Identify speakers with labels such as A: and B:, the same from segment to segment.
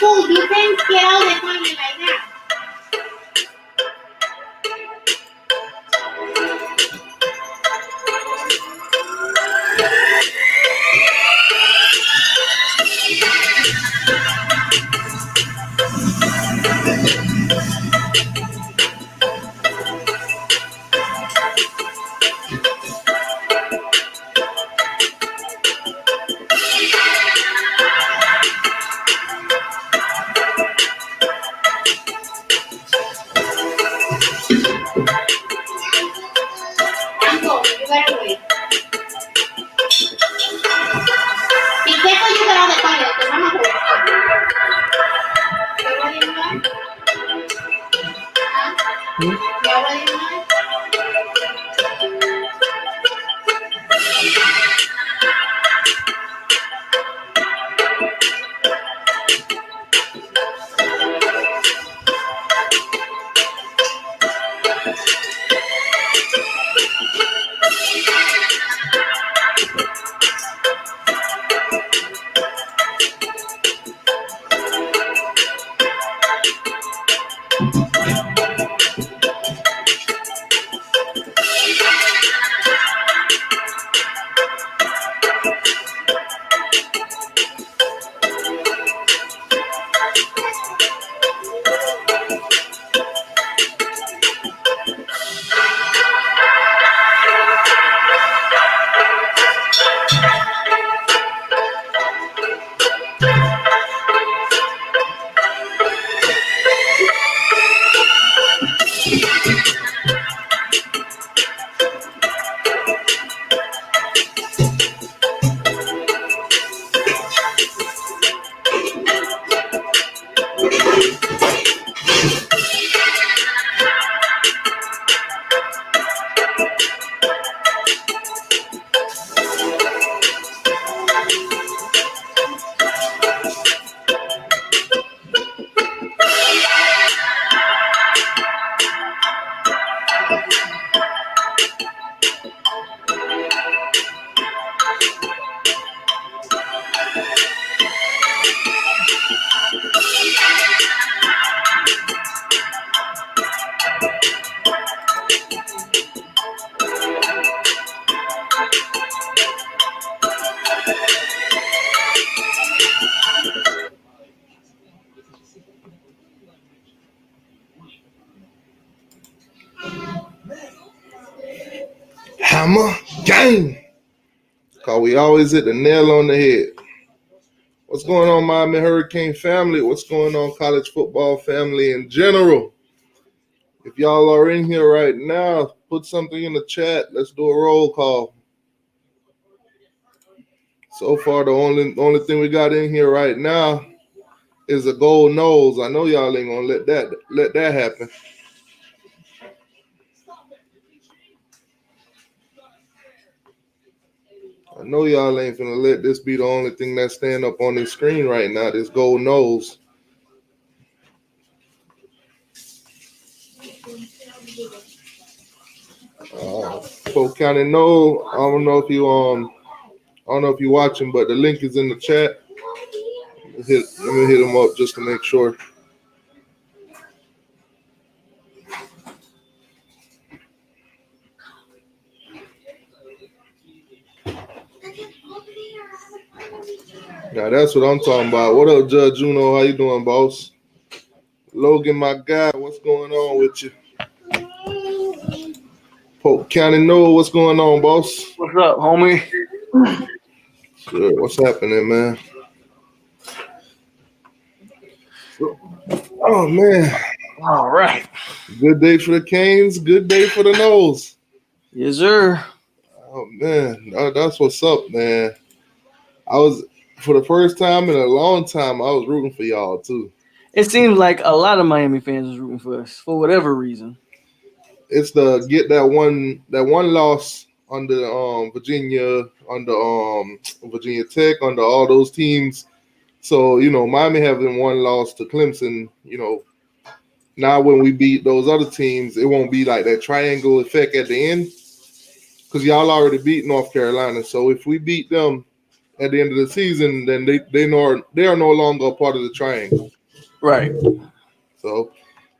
A: You can get out the toilet like that.
B: Hammer gang. Cause we always hit the nail on the head. What's going on, Miami Hurricane family? What's going on, college football family in general? If y'all are in here right now, put something in the chat. Let's do a roll call. So far, the only thing we got in here right now is a gold nose. I know y'all ain't gonna let that happen. I know y'all ain't gonna let this be the only thing that stand up on this screen right now. This gold nose. Polk County Nole. I don't know if you're watching, but the link is in the chat. Let me hit them up just to make sure. Now that's what I'm talking about. What up, Judge Juno? How you doing, boss? Logan, my guy, what's going on with you? Polk County Nole, what's going on, boss?
C: What's up, homie?
B: Good. What's happening, man? Oh, man.
C: All right.
B: Good day for the Canes. Good day for the Noles.
C: Yes, sir.
B: Oh, man. That's what's up, man. For the first time in a long time, I was rooting for y'all, too.
C: It seems like a lot of Miami fans was rooting for us for whatever reason.
B: It's the get that one loss under Virginia, under Virginia Tech, under all those teams. So, Miami having one loss to Clemson, now when we beat those other teams, it won't be like that triangle effect at the end because y'all already beat North Carolina. So if we beat them at the end of the season, then they are no longer a part of the triangle.
C: Right.
B: So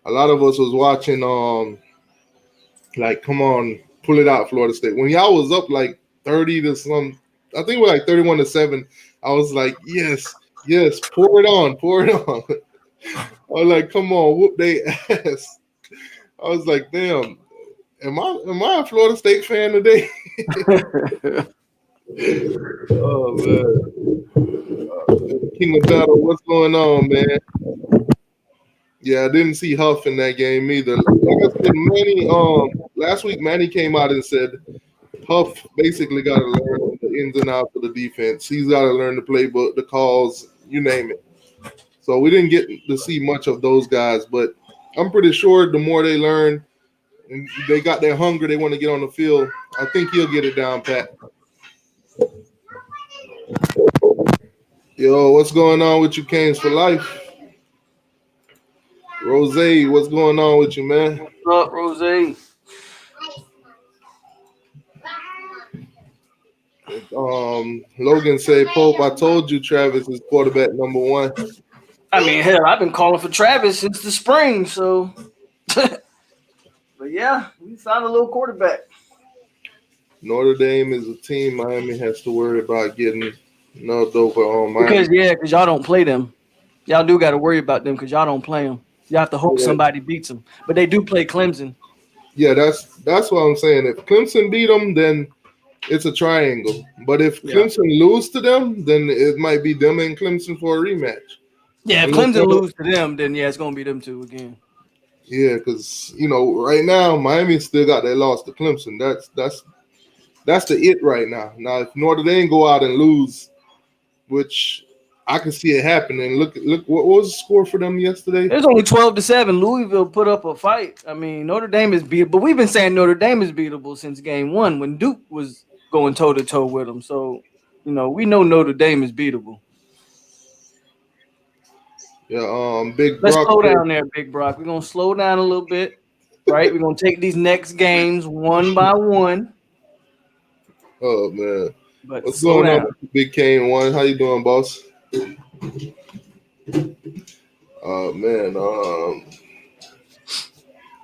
B: a lot of us was watching like, come on, pull it out, Florida State. When y'all was up like 30 to some, I think we're like 31-7. I was like, yes, pour it on. I was like, come on, whoop they ass. I was like, damn, am I a Florida State fan today? Oh man, King of Battle, what's going on, man? Yeah, I didn't see Huff in that game either. Like I said, Manny, last week Manny came out and said Huff basically got to learn the ins and outs of the defense. He's got to learn the playbook, the calls, you name it. So we didn't get to see much of those guys, but I'm pretty sure the more they learn and they got their hunger, they want to get on the field, I think he'll get it down pat. Yo, what's going on with you, Canes for life? Rose, what's going on with you, man?
C: What's up, Rose?
B: Logan said, Pope, I told you Travis is quarterback number one.
C: I mean, hell, I've been calling for Travis since the spring, so. But yeah, we found a little quarterback.
B: Notre Dame is a team Miami has to worry about getting nubbed over on Miami.
C: Because y'all don't play them. Y'all do got to worry about them because y'all don't play them. You have to hope somebody beats them. But they do play Clemson.
B: Yeah, that's what I'm saying. If Clemson beat them, then it's a triangle. But if Clemson lose to them, then it might be them and Clemson for a rematch.
C: Yeah, if Clemson lose to them, then it's going to be them two again.
B: Yeah, because right now Miami still got their loss to Clemson. That's the it right now. Now if Notre Dame go out and lose, which I can see it happening. Look what was the score for them yesterday?
C: It was only 12-7. Louisville put up a fight. I mean, Notre Dame is beatable, but we've been saying Notre Dame is beatable since game one when Duke was going toe-to-toe with them. So, we know Notre Dame is beatable.
B: Yeah, Big
C: Let's
B: Brock.
C: slow down there, Big Brock. We're going to slow down a little bit, right? We're going to take these next games one by one.
B: Oh, man.
C: But
B: what's going on with Big Kane one? How you doing, boss? Man.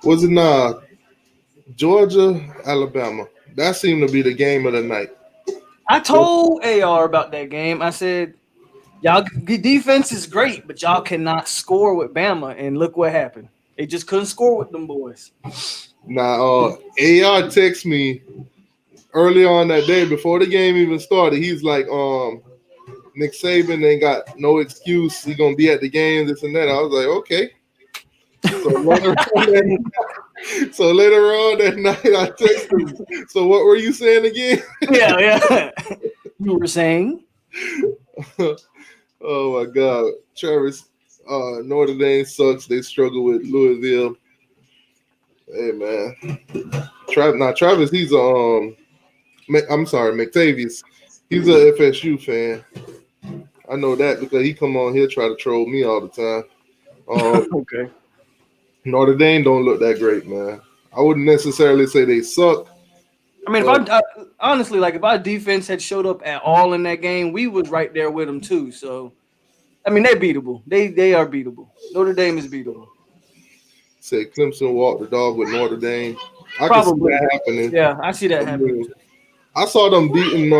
B: Was it Georgia, Alabama? That seemed to be the game of the night.
C: I told AR about that game. I said, y'all defense is great, but y'all cannot score with Bama. And look what happened. They just couldn't score with them boys.
B: Now, AR texted me early on that day before the game even started. He's like, Nick Saban ain't got no excuse. He's going to be at the game, this and that. I was like, okay. So later on that night, I texted him. So what were you saying again?
C: Yeah. You were saying?
B: Oh, my God. Travis, Notre Dame sucks. They struggle with Louisville. Hey man, Travis. He's I'm sorry, McTavius. He's a FSU fan. I know that because he come on here try to troll me all the time.
C: Okay.
B: Notre Dame don't look that great, man. I wouldn't necessarily say they suck.
C: I mean, honestly, like if our defense had showed up at all in that game, we was right there with them too. So, I mean, they're beatable. They are beatable. Notre Dame is beatable.
B: Say Clemson walked the dog with Notre Dame. I can see
C: Probably.
B: that happening.
C: Yeah, I see that happening.
B: I saw them beating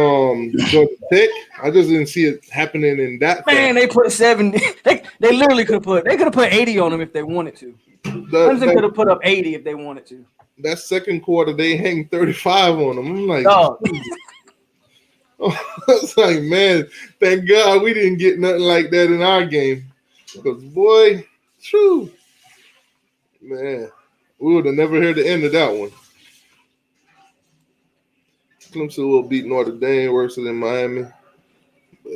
B: Georgia Tech. I just didn't see it happening in that.
C: Man, they put 70. They literally could have put 80 on them if they wanted to. Clemson could have put up 80 if they wanted to.
B: That second quarter, they hang 35 on them. I'm like, it's like, man, thank God we didn't get nothing like that in our game. Because, boy, true. Man, we would have never heard the end of that one. Clemson will beat Notre Dame worse than Miami. But,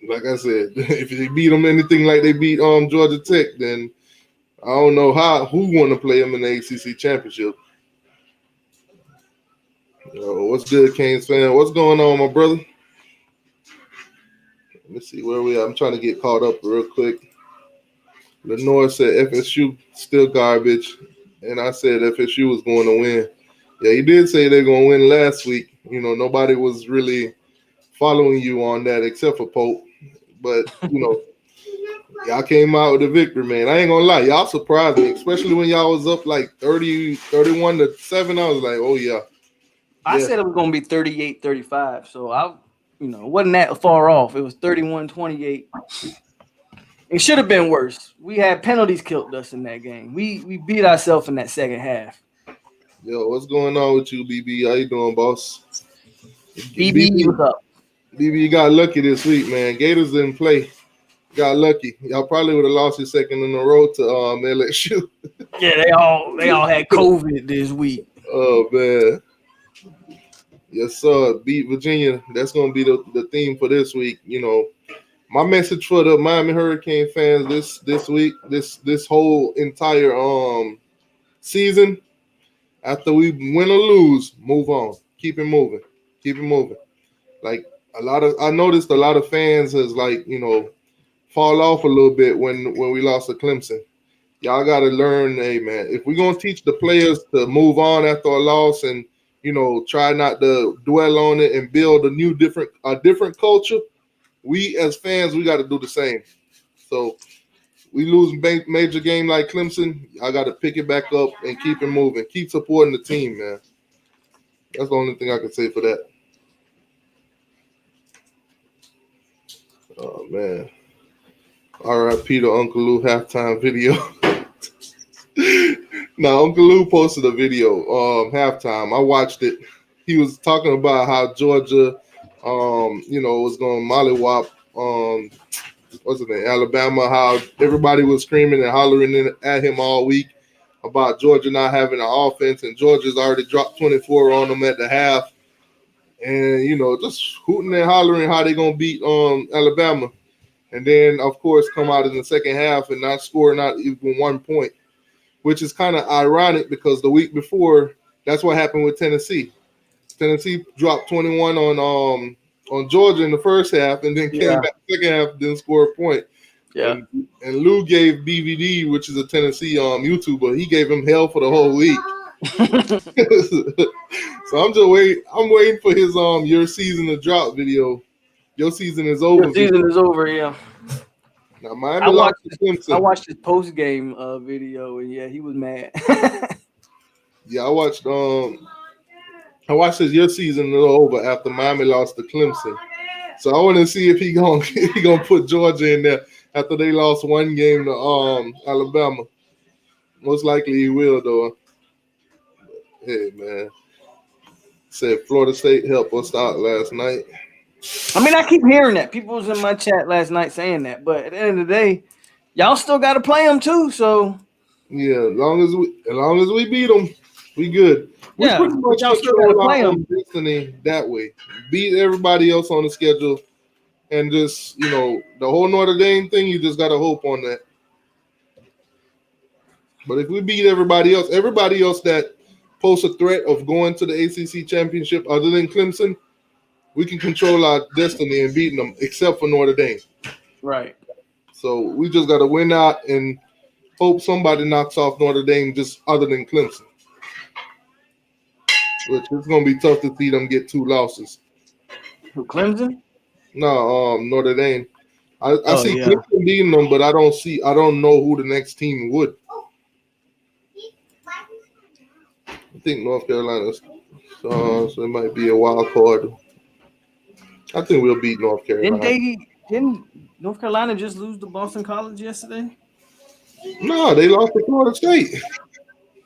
B: like I said, if they beat them anything like they beat Georgia Tech, then I don't know who want to play them in the ACC championship. What's good, Canes fan? What's going on, my brother? Let me see where we are. I'm trying to get caught up real quick. Lenore said FSU still garbage, and I said FSU was going to win. Yeah, he did say they're going to win last week. You know, nobody was really following you on that except for Polk. But, you know, y'all came out with a victory, man. I ain't going to lie. Y'all surprised me, especially when y'all was up like 31-7. I was like, oh, yeah.
C: I said it was going to be 38-35. So, it wasn't that far off. It was 31-28. It should have been worse. We had penalties killed us in that game. We beat ourselves in that second half.
B: Yo, what's going on with you, BB? How you doing, boss?
C: BB, what's up?
B: BB, you got lucky this week, man. Gators didn't play. Got lucky. Y'all probably would have lost your second in a row to LSU.
C: Yeah, they all had COVID this week.
B: Oh, man. Yes, sir. Beat Virginia. That's going to be the theme for this week. You know, my message for the Miami Hurricane fans this week, this whole entire season, after we win or lose, move on. Keep it moving. Keep it moving. Like I noticed a lot of fans has fall off a little bit when we lost to Clemson. Y'all got to learn, hey man, if we're gonna teach the players to move on after a loss and try not to dwell on it and build a different culture, we as fans we got to do the same. So we lose major game like Clemson, I got to pick it back up and keep it moving. Keep supporting the team, man. That's the only thing I can say for that. Oh, man. R.I.P. to Uncle Lou halftime video. Now, Uncle Lou posted a video halftime. I watched it. He was talking about how Georgia, was going to mollywop, Alabama, how everybody was screaming and hollering at him all week about Georgia not having an offense, and Georgia's already dropped 24 on them at the half. And, just hooting and hollering how they're going to beat Alabama. And then, of course, come out in the second half and not score not even 1 point, which is kind of ironic because the week before, that's what happened with Tennessee. Tennessee dropped 21 on Georgia in the first half and then came back the second half and didn't score a point.
C: Yeah.
B: And Lou gave BVD, which is a Tennessee YouTuber, he gave him hell for the whole week. So I'm waiting for his your season to drop video. Your season is over.
C: Your season is over, yeah.
B: Now Miami lost to Clemson.
C: I watched his post game video, and yeah, he was mad.
B: Yeah, I watched your season is over after Miami lost to Clemson. So I want to see if he gonna put Georgia in there after they lost one game to Alabama. Most likely he will though. Hey man. Said Florida State helped us out last night.
C: I mean, I keep hearing that. People was in my chat last night saying that, but at the end of the day, y'all still got to play them too. So
B: yeah, as long as we beat them, we good. We pretty much
C: y'all still got to play them.
B: Destiny that way. Beat everybody else on the schedule, and just the whole Notre Dame thing. You just gotta hope on that. But if we beat everybody else that pose a threat of going to the ACC championship, other than Clemson, we can control our destiny in beating them, except for Notre Dame.
C: Right.
B: So we just got to win out and hope somebody knocks off Notre Dame, just other than Clemson. Which it's going to be tough to see them get 2 losses.
C: Who, Clemson?
B: No, Notre Dame. I see
C: yeah.
B: Clemson beating them, but I don't know who the next team would. I think North Carolina, so it might be a wild card. I think we'll beat North Carolina.
C: Didn't North Carolina just lose to Boston College yesterday?
B: No, they lost to Florida State.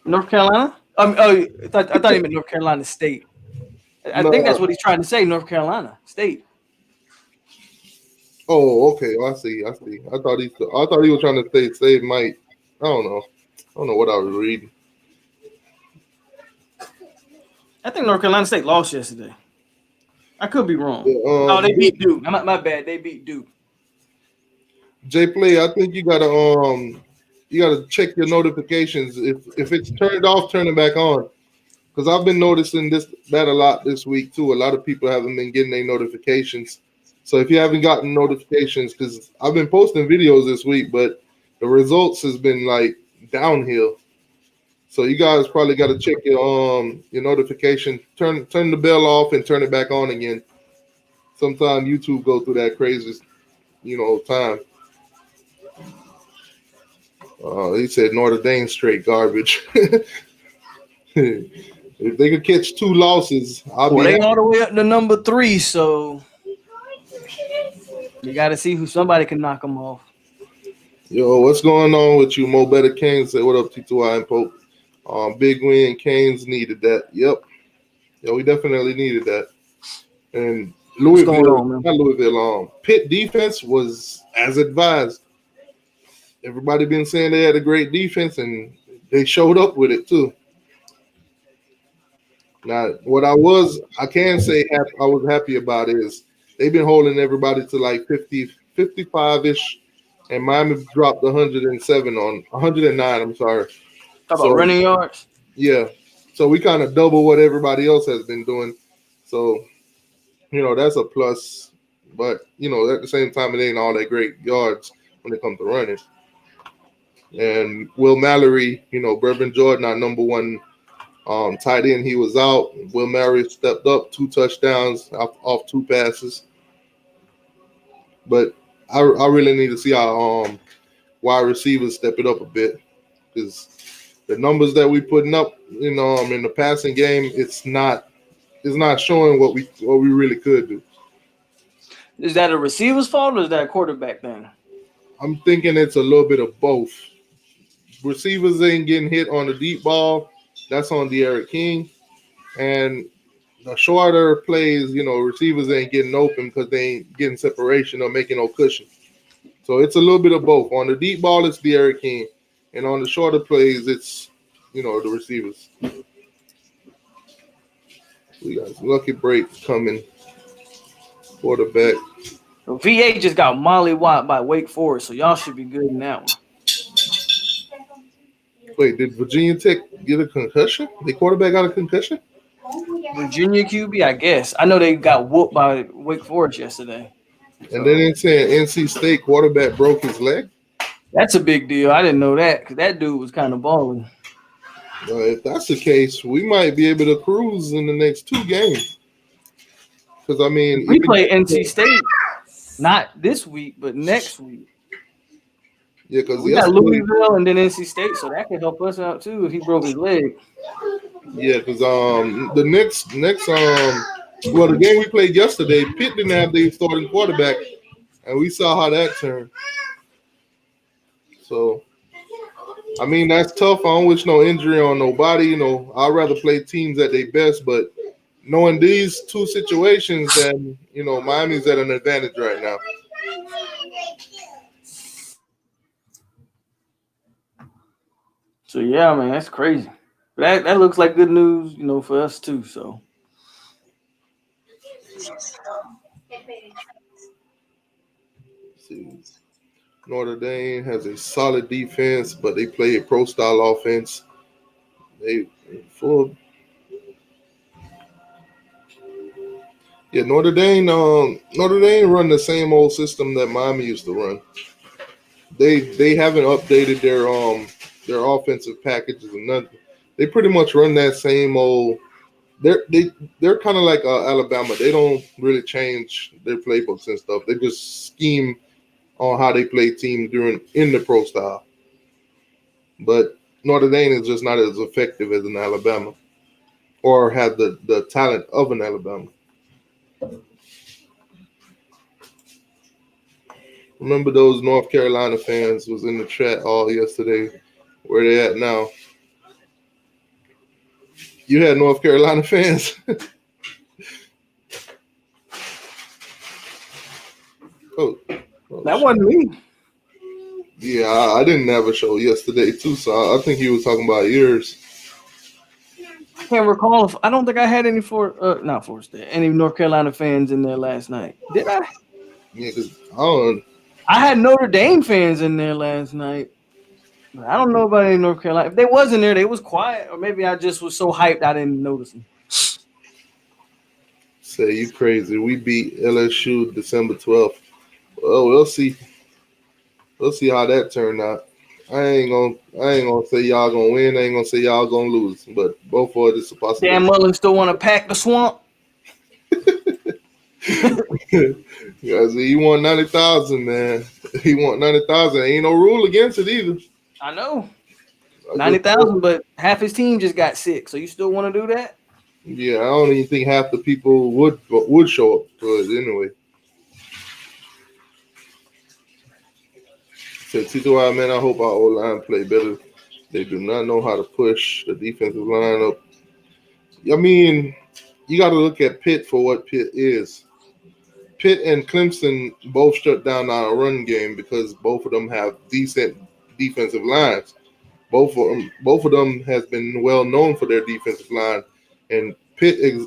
C: North Carolina? I thought he meant North Carolina State. I think that's what he's trying to say. North Carolina State.
B: Oh, okay. I see. I thought he was trying to say save might. I don't know what I was reading.
C: I think North Carolina State lost yesterday. I could be wrong. They beat Duke. My bad. They beat Duke.
B: Jay Play, I think you gotta check your notifications. If it's turned off, turn it back on. Because I've been noticing that a lot this week too. A lot of people haven't been getting their notifications. So if you haven't gotten notifications, because I've been posting videos this week, but the results has been like downhill. So you guys probably got to check your notification, turn the bell off and turn it back on again. Sometimes YouTube go through that crazy, time. He said Notre Dame straight garbage. If they could catch 2 losses,
C: they all the way up to number 3. So you got to see who somebody can knock them off.
B: Yo, what's going on with you, Mo Better Kings? Say what up, T2I and Polk. Big win. Canes needed that. Yep. Yeah, we definitely needed that. And Pitt defense was as advised. Everybody been saying they had a great defense, and they showed up with it too. Now, what I was happy about is they've been holding everybody to like 50, 55-ish, and Miami dropped 109. I'm sorry.
C: How about running yards?
B: Yeah. So we kind of double what everybody else has been doing. So, that's a plus. But, at the same time, it ain't all that great yards when it comes to running. And Will Mallory, Brevin Jordan, our number 1 tight end, he was out. Will Mallory stepped up, 2 touchdowns off 2 passes. But I really need to see our wide receivers step it up a bit, because the numbers that we putting up, in the passing game, it's not showing what we really could do.
C: Is that a receiver's fault or is that a quarterback thing?
B: I'm thinking it's a little bit of both. Receivers ain't getting hit on the deep ball. That's on De'Aaron King. And the shorter plays, receivers ain't getting open because they ain't getting separation or making no cushion. So it's a little bit of both. On the deep ball, it's De'Aaron King. And on the shorter plays, it's, the receivers. We got lucky break coming. Quarterback.
C: So VA just got mollywopped by Wake Forest, so y'all should be good in that one.
B: Wait, did Virginia Tech get a concussion? The quarterback got a concussion?
C: Virginia QB, I guess. I know they got whooped by Wake Forest yesterday.
B: And then it's saying NC State quarterback broke his leg?
C: That's a big deal. I didn't know that because that dude was kind of balling.
B: If that's the case, we might be able to cruise in the next 2 games. Because,
C: we play NC State not this week, but next week.
B: Yeah, because
C: we got Louisville and then NC State, so that could help us out too if he broke his leg.
B: Yeah, because the next the game we played yesterday, Pitt didn't have their starting quarterback, and we saw how that turned. So, that's tough. I don't wish no injury on nobody. I'd rather play teams at their best, but knowing these 2 situations, then Miami's at an advantage right now.
C: So yeah, man, that's crazy. But that looks like good news, for us too. So
B: See, Notre Dame has a solid defense, but they play a pro style offense. They full. Yeah, Notre Dame run the same old system that Miami used to run. They haven't updated their offensive packages and nothing. They pretty much run that same old. They're kind of like Alabama. They don't really change their playbooks and stuff. They just scheme on how they play teams in the pro style. But Notre Dame is just not as effective as an Alabama or have the talent of an Alabama. Remember those North Carolina fans was in the chat all yesterday. Where they at now? You had North Carolina fans? oh,
C: That wasn't me.
B: Yeah, I didn't have a show yesterday too, so I think he was talking about yours.
C: I can't recall if I don't think I had any any North Carolina fans in there last night. Did I?
B: Yeah, because
C: I had Notre Dame fans in there last night. But I don't know about any North Carolina. If they wasn't there, they was quiet, or maybe I just was so hyped I didn't notice them.
B: Say you crazy. We beat LSU December 12th. Well, we'll see. We'll see how that turned out. I ain't gonna say y'all gonna win. I ain't gonna say y'all gonna lose. But both of it's a possibility.
C: Dan Mullen still want to pack the swamp.
B: Yeah, see, he want 90,000, man. He want 90,000. Ain't no rule against it either.
C: I know 90,000, but half his team just got sick. So you still want to do that?
B: Yeah, I don't even think half the people would show up to it anyway. Said Tito, man, I hope our O-line play better. They do not know how to push the defensive line up. I mean, you got to look at Pitt for what Pitt is. Pitt and Clemson both shut down our run game because both of them have decent defensive lines. Both of them has been well known for their defensive line, and Pitt in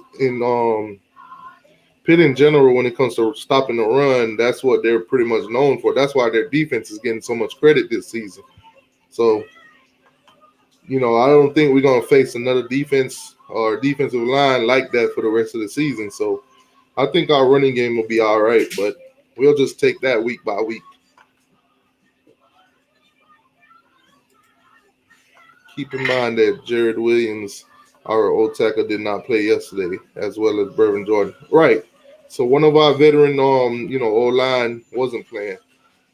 B: general, when it comes to stopping the run, that's what they're pretty much known for. That's why their defense is getting so much credit this season. So, I don't think we're going to face another defense or defensive line like that for the rest of the season. So, I think our running game will be all right, but we'll just take that week by week. Keep in mind that Jared Williams, our old tackle, did not play yesterday, as well as Brevin Jordan. Right. So one of our veteran, O-line wasn't playing.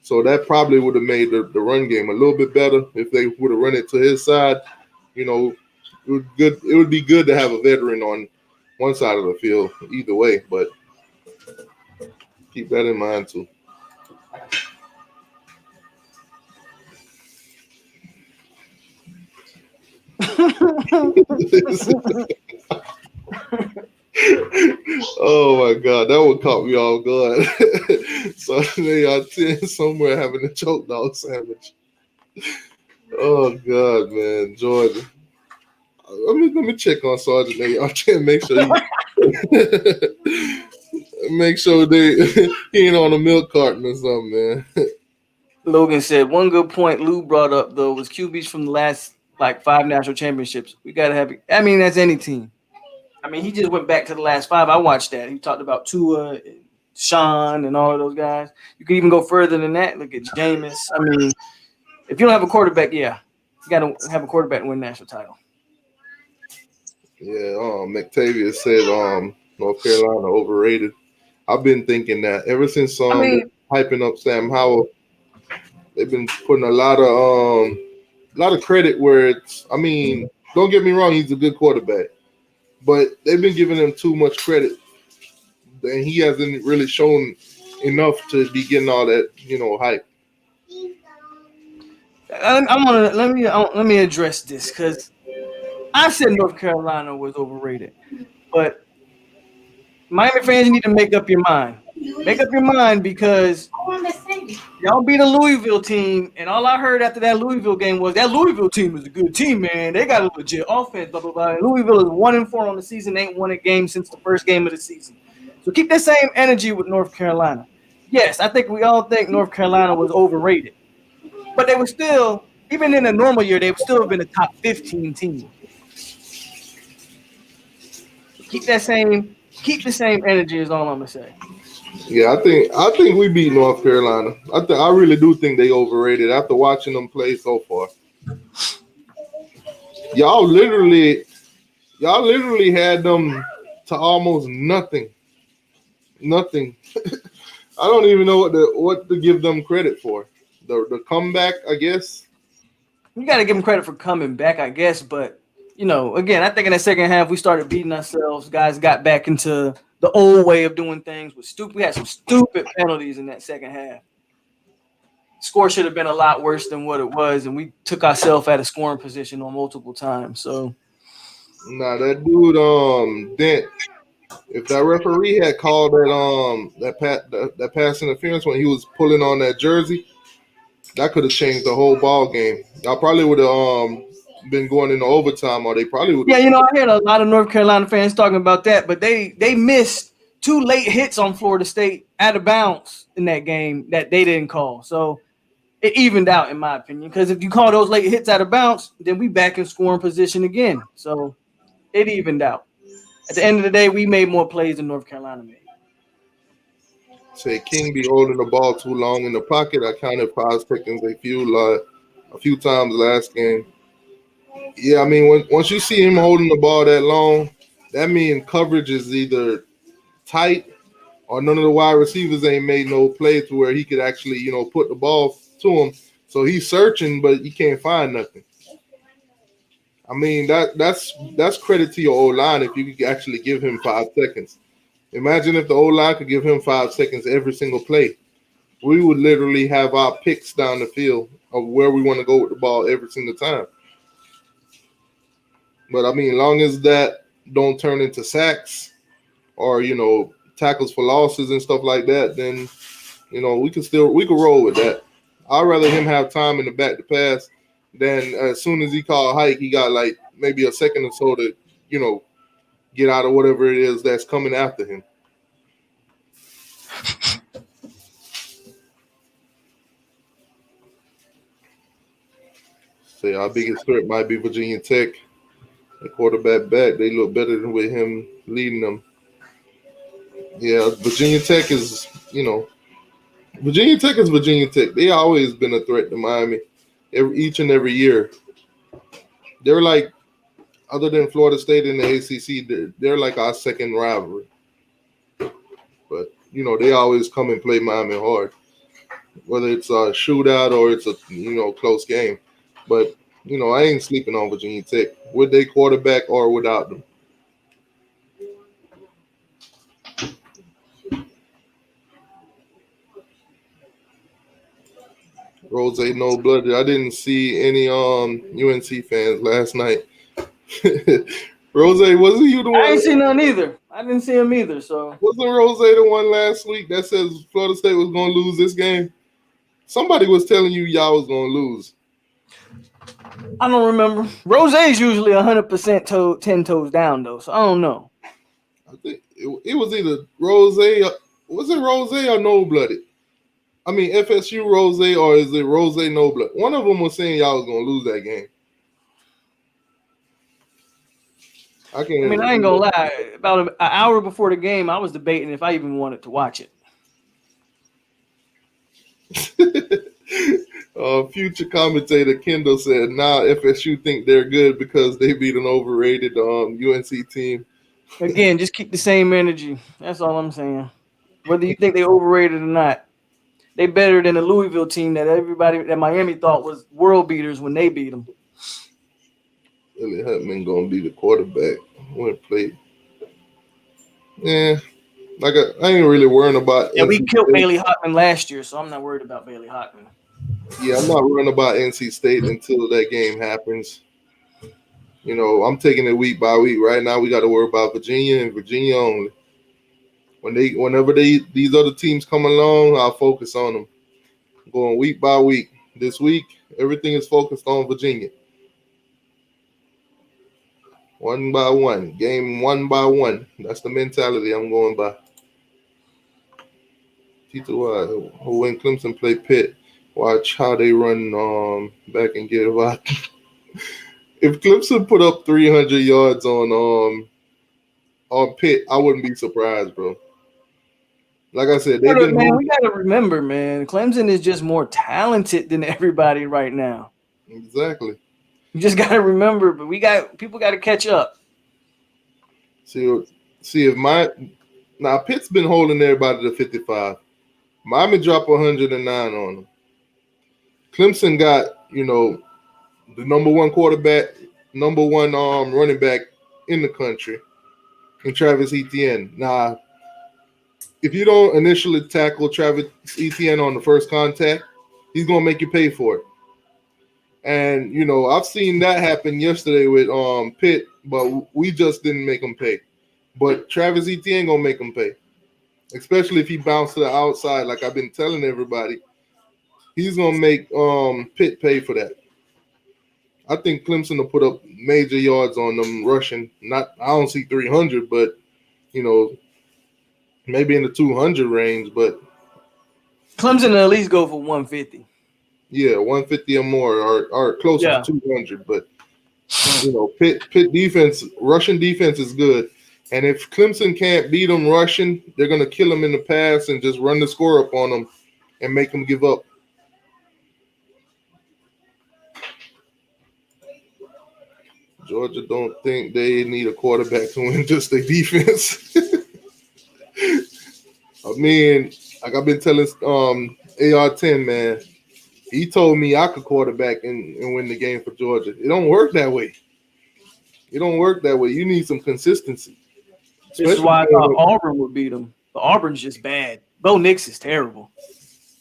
B: So that probably would have made the run game a little bit better if they would have run it to his side. It would be good to have a veteran on one side of the field either way, but keep that in mind too. Oh my God, that one caught me off guard. So they are 10 somewhere having a choke dog sandwich. Oh God, man, Georgia. Let me check on Sergeant A. I can't make sure he ain't on a milk carton or something, man.
C: Logan said one good point Lou brought up though was QBs from the last 5 national championships. We gotta have. I mean, that's any team. I mean, he just went back to the last 5. I watched that. He talked about Tua, Sean, and all of those guys. You can even go further than that. Look at Jameis. I mean, if you don't have a quarterback, you got to have a quarterback to win a national title.
B: Yeah, McTavius said North Carolina overrated. I've been thinking that ever since hyping up Sam Howell, they've been putting a lot of credit where it's. I mean, don't get me wrong, he's a good quarterback. But they've been giving him too much credit, and he hasn't really shown enough to be getting all that, hype.
C: Let me address this because I said North Carolina was overrated, but Miami fans need to make up your mind. Make up your mind because y'all beat a Louisville team, and all I heard after that Louisville game was that Louisville team is a good team, man. They got a legit offense, blah, blah, blah. And Louisville is 1-4 on the season. They ain't won a game since the first game of the season. So keep that same energy with North Carolina. Yes, I think we all think North Carolina was overrated, but they were still, even in a normal year, they would still have been a top 15 team. Keep the same energy is all I'm gonna say.
B: Yeah, I think we beat North Carolina. I really do think they overrated after watching them play so far. Y'all literally y'all literally had them to almost nothing. Nothing. I don't even know what to give them credit for. The comeback, I guess.
C: You got to give them credit for coming back, I guess. But again, I think in the second half we started beating ourselves. Guys got back into the old way of doing things. We had some stupid penalties in that second half. Score should have been a lot worse than what it was, and we took ourselves out of scoring position on multiple times. So
B: Nah, that dude Dent. If that referee had called that pass interference when he was pulling on that jersey, that could have changed the whole ball game. I probably would have been going into overtime, or they probably would
C: yeah,
B: have.
C: I heard a lot of North Carolina fans talking about that, but they missed two late hits on Florida State out of bounds in that game that they didn't call. So it evened out, in my opinion, because if you call those late hits out of bounds, then we back in scoring position again. So it evened out. At the end of the day, we made more plays than North Carolina made.
B: Say King be holding the ball too long in the pocket. I counted 5 seconds a few times last game. Yeah, I mean once you see him holding the ball that long, that means coverage is either tight or none of the wide receivers ain't made no play to where he could actually put the ball to him. So he's searching, but he can't find nothing. I mean that's credit to your O line if you could actually give him 5 seconds. Imagine if the O line could give him 5 seconds every single play. We would literally have our picks down the field of where we want to go with the ball every single time. But I mean, long as that don't turn into sacks or tackles for losses and stuff like that, then we could roll with that. I'd rather him have time in the back to pass than as soon as he called hike, he got like maybe a second or so to you know get out of whatever it is that's coming after him. Say our biggest threat might be Virginia Tech. The quarterback back, they look better than with him leading them. Yeah, Virginia Tech is Virginia Tech. They always been a threat to Miami, each and every year. They're like, other than Florida State in the ACC, they're like our second rivalry. But they always come and play Miami hard, whether it's a shootout or it's a close game. But I ain't sleeping on Virginia Tech with their quarterback or without them. Rose no blooded. I didn't see any UNC fans last night. Rose, wasn't you the
C: I
B: one?
C: ain't seen none either. I didn't see him either. So
B: Wasn't Rose the one last week that says Florida State was going to lose this game? Somebody was telling you y'all was going to lose.
C: I don't remember. Rose is usually 100% 10 toes down though. So I don't know.
B: I think it was either Rose. Was it Rose or no blooded? I mean FSU Rose or is it Rose no blood? One of them was saying y'all was going to lose that game. I
C: I
B: can't
C: mean, I ain't gonna lie. About an hour before the game, I was debating if I even wanted to watch it.
B: Future commentator Kendall said, "Now FSU think they're good because they beat an overrated UNC team."
C: Again, just keep the same energy. That's all I'm saying. Whether you think they overrated or not, they better than the Louisville team that Miami thought was world beaters when they beat them.
B: Billy Hutman gonna be the quarterback when played. Yeah, I ain't really worrying about
C: And we
B: NC
C: killed
B: State.
C: Bailey Hotman last year, so I'm not worried about Bailey Hotman.
B: Yeah, I'm not worrying about NC State until that game happens. I'm taking it week by week. Right now, we got to worry about Virginia and Virginia only. Whenever these other teams come along, I'll focus on them. Going week by week. This week, everything is focused on Virginia. One by one, game one by one. That's the mentality I'm going by. T2, who when Clemson play Pitt, watch how they run back and give out. If Clemson put up 300 yards on Pitt, I wouldn't be surprised, bro. Like I said, they've been
C: man, we gotta remember, man, Clemson is just more talented than everybody right now.
B: Exactly.
C: You just gotta remember, but people gotta catch up.
B: See if Pitt's been holding everybody to 55. Miami dropped 109 on them. Clemson got, the number one quarterback, number one running back in the country, and Travis Etienne. Now, if you don't initially tackle Travis Etienne on the first contact, he's gonna make you pay for it. And I've seen that happen yesterday with Pitt, but we just didn't make him pay. But Travis Etienne gonna make him pay, especially if he bounced to the outside, like I've been telling everybody. He's gonna make Pitt pay for that. I think Clemson will put up major yards on them rushing. I don't see 300, but maybe in the 200 range. But
C: Clemson will at least go for 150.
B: Yeah, 150 or more, or closer to 200. But Pitt defense, rushing defense is good. And if Clemson can't beat them rushing, they're gonna kill them in the pass and just run the score up on them and make them give up. Georgia don't think they need a quarterback to win, just their defense. I mean, like I've been telling AR10, man, he told me I could quarterback and win the game for Georgia. It don't work that way. You need some consistency.
C: This is why I thought Auburn would beat them. But Auburn's just bad. Bo Nix is terrible.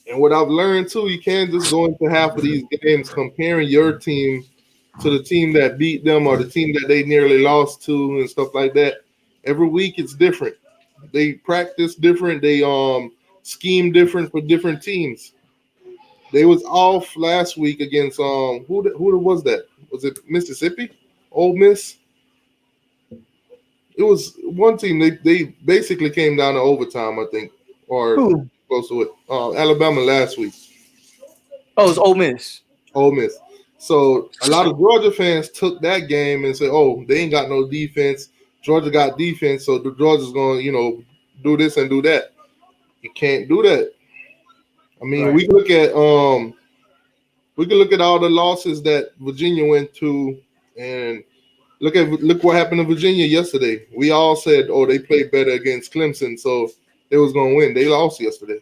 B: And what I've learned, too, you can't just go into half of these games comparing your team to the team that beat them or the team that they nearly lost to and stuff like that. Every week it's different. They practice different. They scheme different for different teams. They was off last week against who was that? Was it Mississippi? Ole Miss? It was one team. They basically came down to overtime, I think, or close to it. Alabama last week.
C: Oh, it's Ole Miss.
B: Ole Miss. So a lot of Georgia fans took that game and said, "Oh, they ain't got no defense. Georgia got defense, so the Georgia's going to, do this and do that." You can't do that. I mean, right. we can look at all the losses that Virginia went to, and look what happened to Virginia yesterday. We all said, "Oh, they played better against Clemson, so they was going to win." They lost yesterday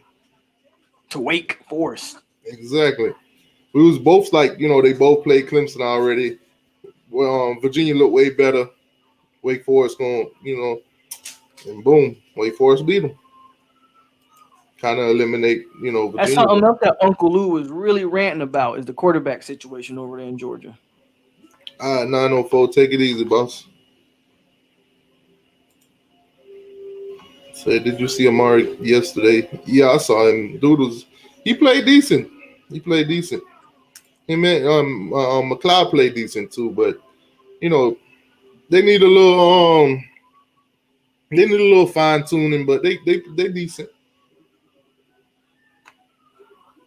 C: to Wake Forest.
B: Exactly. We was both like, they both played Clemson already. Well, Virginia looked way better. Wake Forest going, and boom, Wake Forest beat them. Kind of eliminate, Virginia.
C: That's something else that Uncle Lou was really ranting about is the quarterback situation over there in Georgia.
B: 904, take it easy, boss. Say, did you see Amari yesterday? Yeah, I saw him. He played decent. Him and McLeod played decent too, but they need a little fine tuning, but they decent.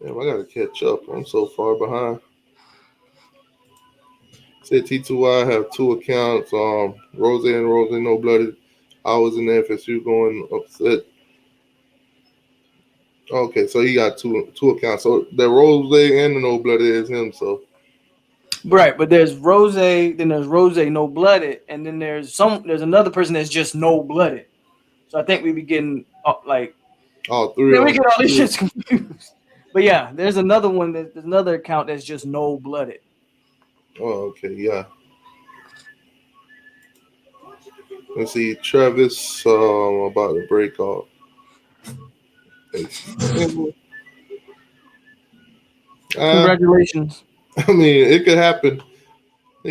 B: Damn, I gotta catch up. I'm so far behind. Said T2I have two accounts. Rose and Rose No Blooded. I was in the FSU going upset. Okay, so he got two accounts. So the Rose and the No Blooded is him. So
C: right, but there's Rose, then there's Rose No Blooded, and then there's another person that's just No Blooded. So I think we be getting
B: all three.
C: We get all these shits confused. But yeah, there's another one. There's another account that's just No Blooded.
B: Oh, okay, yeah. Let's see, Travis about to break off.
C: Congratulations.
B: I mean, it could happen. I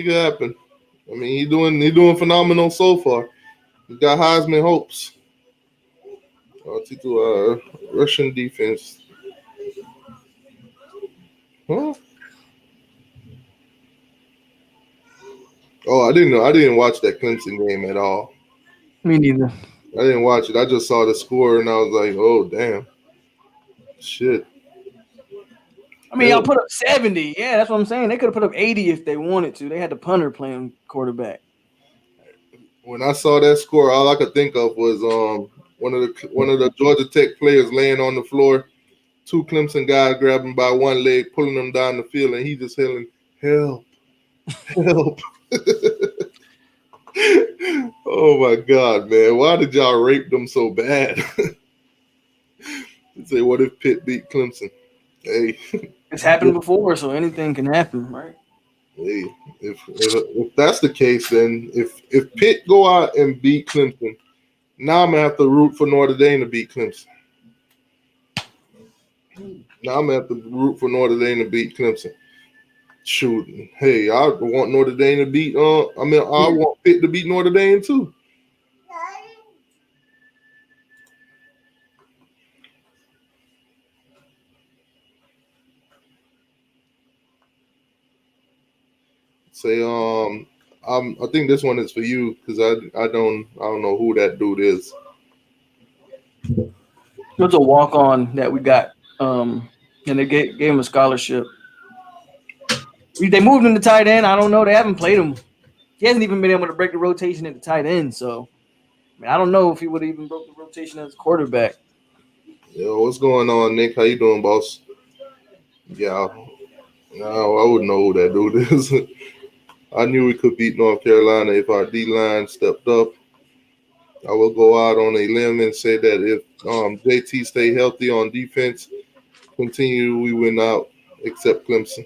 B: mean, he doing phenomenal so far. He got Heisman hopes. Russian defense. Huh? Oh, I didn't watch that Clemson game at all.
C: Me neither.
B: I didn't watch it. I just saw the score and I was like, oh, damn. Shit.
C: I mean,
B: Hell,
C: y'all put up 70. Yeah, that's what I'm saying. They could have put up 80 if they wanted to. They had the punter playing quarterback.
B: when I saw that score, all I could think of was one of the Georgia Tech players laying on the floor, two Clemson guys grabbing by one leg, pulling him down the field, and he just yelling, "Help! Help!" Oh my God, man! Why did y'all rape them so bad? Say, what if Pitt beat Clemson? Hey,
C: It's happened before, so anything can happen, right?
B: hey, if that's the case, then if Pitt go out and beat Clemson, now I'm gonna have to root for Notre Dame to beat Clemson. Now I'm gonna have to root for Notre Dame to beat Clemson. Shoot, hey, I want Notre Dame to beat. I want Pitt to beat Notre Dame too. Say, I think this one is for you because I don't know who that dude is.
C: It was a walk on that we got, and they gave him a scholarship. They moved him to tight end. I don't know. They haven't played him. He hasn't even been able to break the rotation at the tight end. So, I mean, I don't know if he would have even broke the rotation as a quarterback.
B: Yo, what's going on, Nick? How you doing, boss? Yeah, no, I wouldn't know who that dude is. I knew we could beat North Carolina if our D line stepped up. I will go out on a limb and say that if JT stay healthy on defense, continue, we win out except Clemson.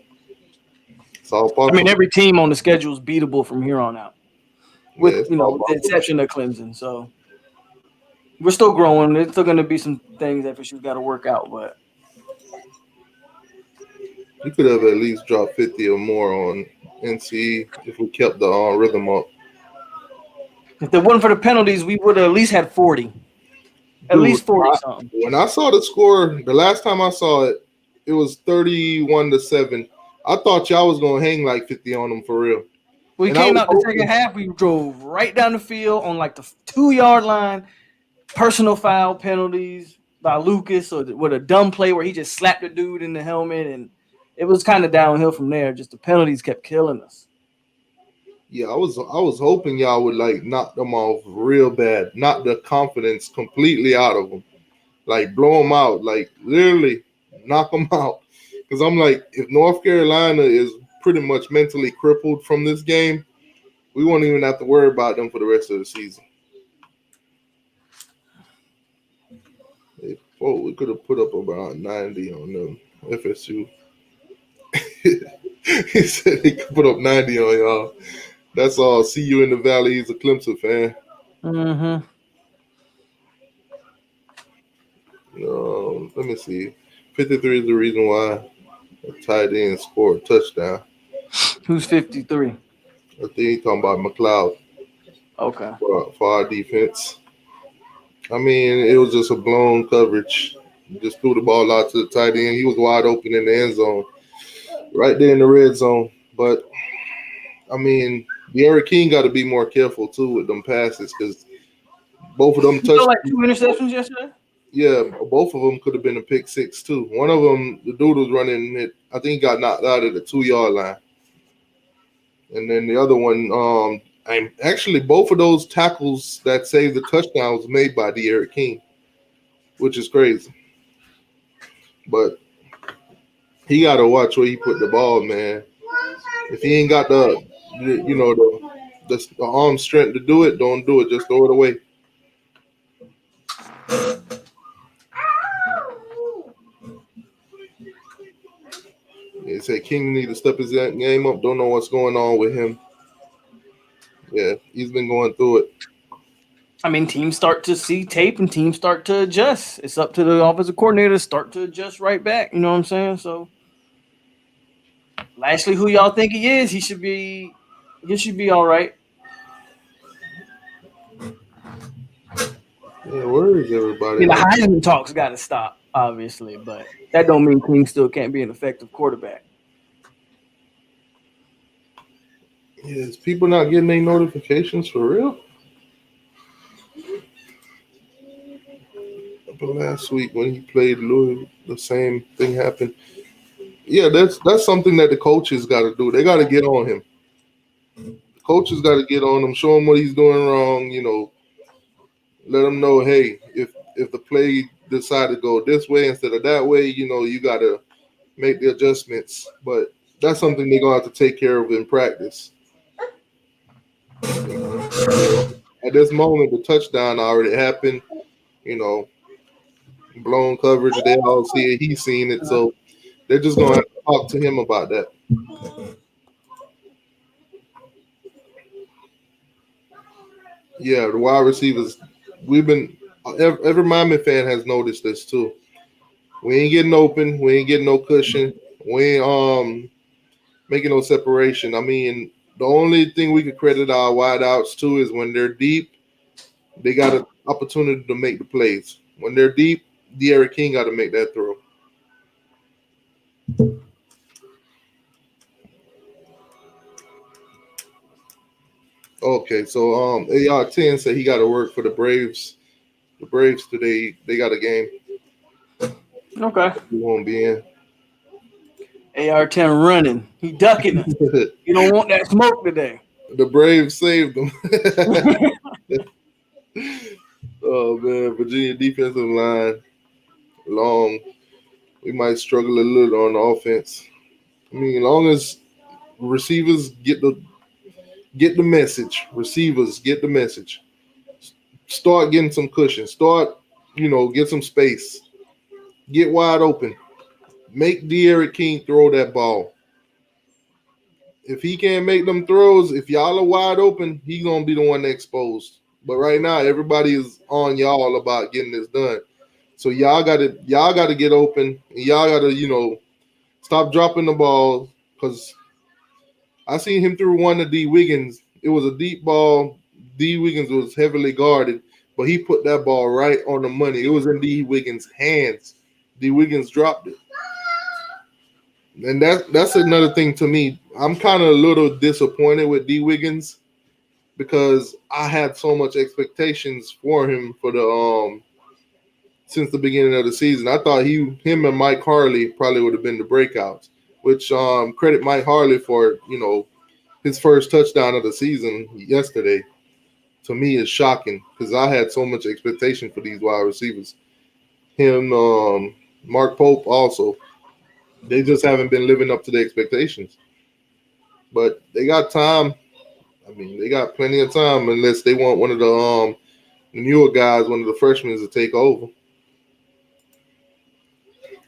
B: It's all
C: I
B: possible.
C: mean, every team on the schedule is beatable from here on out, with
B: Yeah, it's
C: with
B: all
C: the
B: possible.
C: exception of Clemson. So we're still growing. There's still going to be some things that FSU's got to work out, but
B: You could have at least dropped 50 or more on NC if we kept the rhythm up.
C: if it wasn't for the penalties, we would have at least had 40, at
B: Dude,
C: least 40 something.
B: when I saw the score, the last time I saw it, it was 31-7. I thought y'all was going to hang like 50 on them for real.
C: We
B: And I
C: came
B: was
C: out the second half. We drove right down the field on like the 2-yard line. Personal foul penalties by Lucas, or with a dumb play where he just slapped the dude in the helmet, and it was kind of downhill from there. Just the penalties kept killing us.
B: Yeah, I was hoping y'all would like knock them off real bad, knock the confidence completely out of them, like blow them out, like literally knock them out. Because I'm like, if North Carolina is pretty much mentally crippled from this game, we won't even have to worry about them for the rest of the season. We could have put up about 90 on them. FSU. He said he could put up 90 on y'all. That's all. See you in the valley. He's a Clemson fan.
C: Mm-hmm.
B: Let me see. 53 is the reason why a tight end scored a touchdown.
C: Who's 53?
B: I think he's talking about McLeod
C: Okay.
B: for our defense. I mean, it was just a blown coverage. Just threw the ball out to the tight end. He was wide open in the end zone, right there in the red zone. But, I mean, Derek King got to be more careful, too, with them passes because both of them
C: You saw
B: touchdowns.
C: like 2 interceptions yesterday?
B: Yeah, both of them could have been a pick six, too. One of them, the dude was running it. I think he got knocked out at the 2-yard line. And then the other one, I'm actually both of those tackles that saved the touchdown was made by Derek King, which is crazy. But he got to watch where he put the ball, man. If he ain't got the arm strength to do it, don't do it. Just throw it away. They said King need to step his game up. Don't know what's going on with him. Yeah, he's been going through it.
C: I mean, teams start to see tape and teams start to adjust. It's up to the offensive coordinator to start to adjust right back. You know what I'm saying? So, Lashley, who y'all think he is, he should be all right.
B: Yeah, where is
C: I
B: everybody?
C: mean, the Heisman talk's got to stop, obviously, but that don't mean King still can't be an effective quarterback.
B: Yeah, is people not getting any notifications for real? But last week when he played Louis, the same thing happened. Yeah, that's something that the coaches got to do. They got to get on him. The coaches got to get on him, show him what he's doing wrong. Let him know, hey, if the play decide to go this way instead of that way, you got to make the adjustments. But that's something they're gonna have to take care of in practice. At this moment, the touchdown already happened. You know, blown coverage. They all see it. He's seen it. So they're just gonna have to talk to him about that. Yeah, the wide receivers. We've been every Miami fan has noticed this too. We ain't getting open. We ain't getting no cushion. We ain't making no separation. I mean, the only thing we could credit our wideouts to is when they're deep, they got an opportunity to make the plays. When they're deep, De'Aaron King got to make that throw. Okay, so AR10 said he got to work for the Braves. The Braves today, they got a game.
C: Okay.
B: He won't be in.
C: AR10 running. He ducking it. You don't want that smoke today.
B: The Braves saved him. Oh man, Virginia defensive line long. We might struggle a little on the offense. I mean, as long as receivers get the message, receivers get the message. Start getting some cushion. Start, get some space. Get wide open. Make De'Aaron King throw that ball. If he can't make them throws, if y'all are wide open, he's gonna be the one exposed. But right now, everybody is on y'all about getting this done. So y'all gotta get open. And y'all gotta, stop dropping the ball. Because I seen him through one to D Wiggins. It was a deep ball. D Wiggins was heavily guarded, but he put that ball right on the money. It was in D Wiggins' hands. D Wiggins dropped it. And that's another thing to me. I'm kind of a little disappointed with D Wiggins because I had so much expectations for him for the since the beginning of the season. I thought him and Mike Harley probably would have been the breakouts, which credit Mike Harley for, his first touchdown of the season yesterday. To me is shocking because I had so much expectation for these wide receivers. Him, Mark Pope also. They just haven't been living up to the expectations. But they got time. I mean, they got plenty of time unless they want one of the newer guys, one of the freshmen to take over.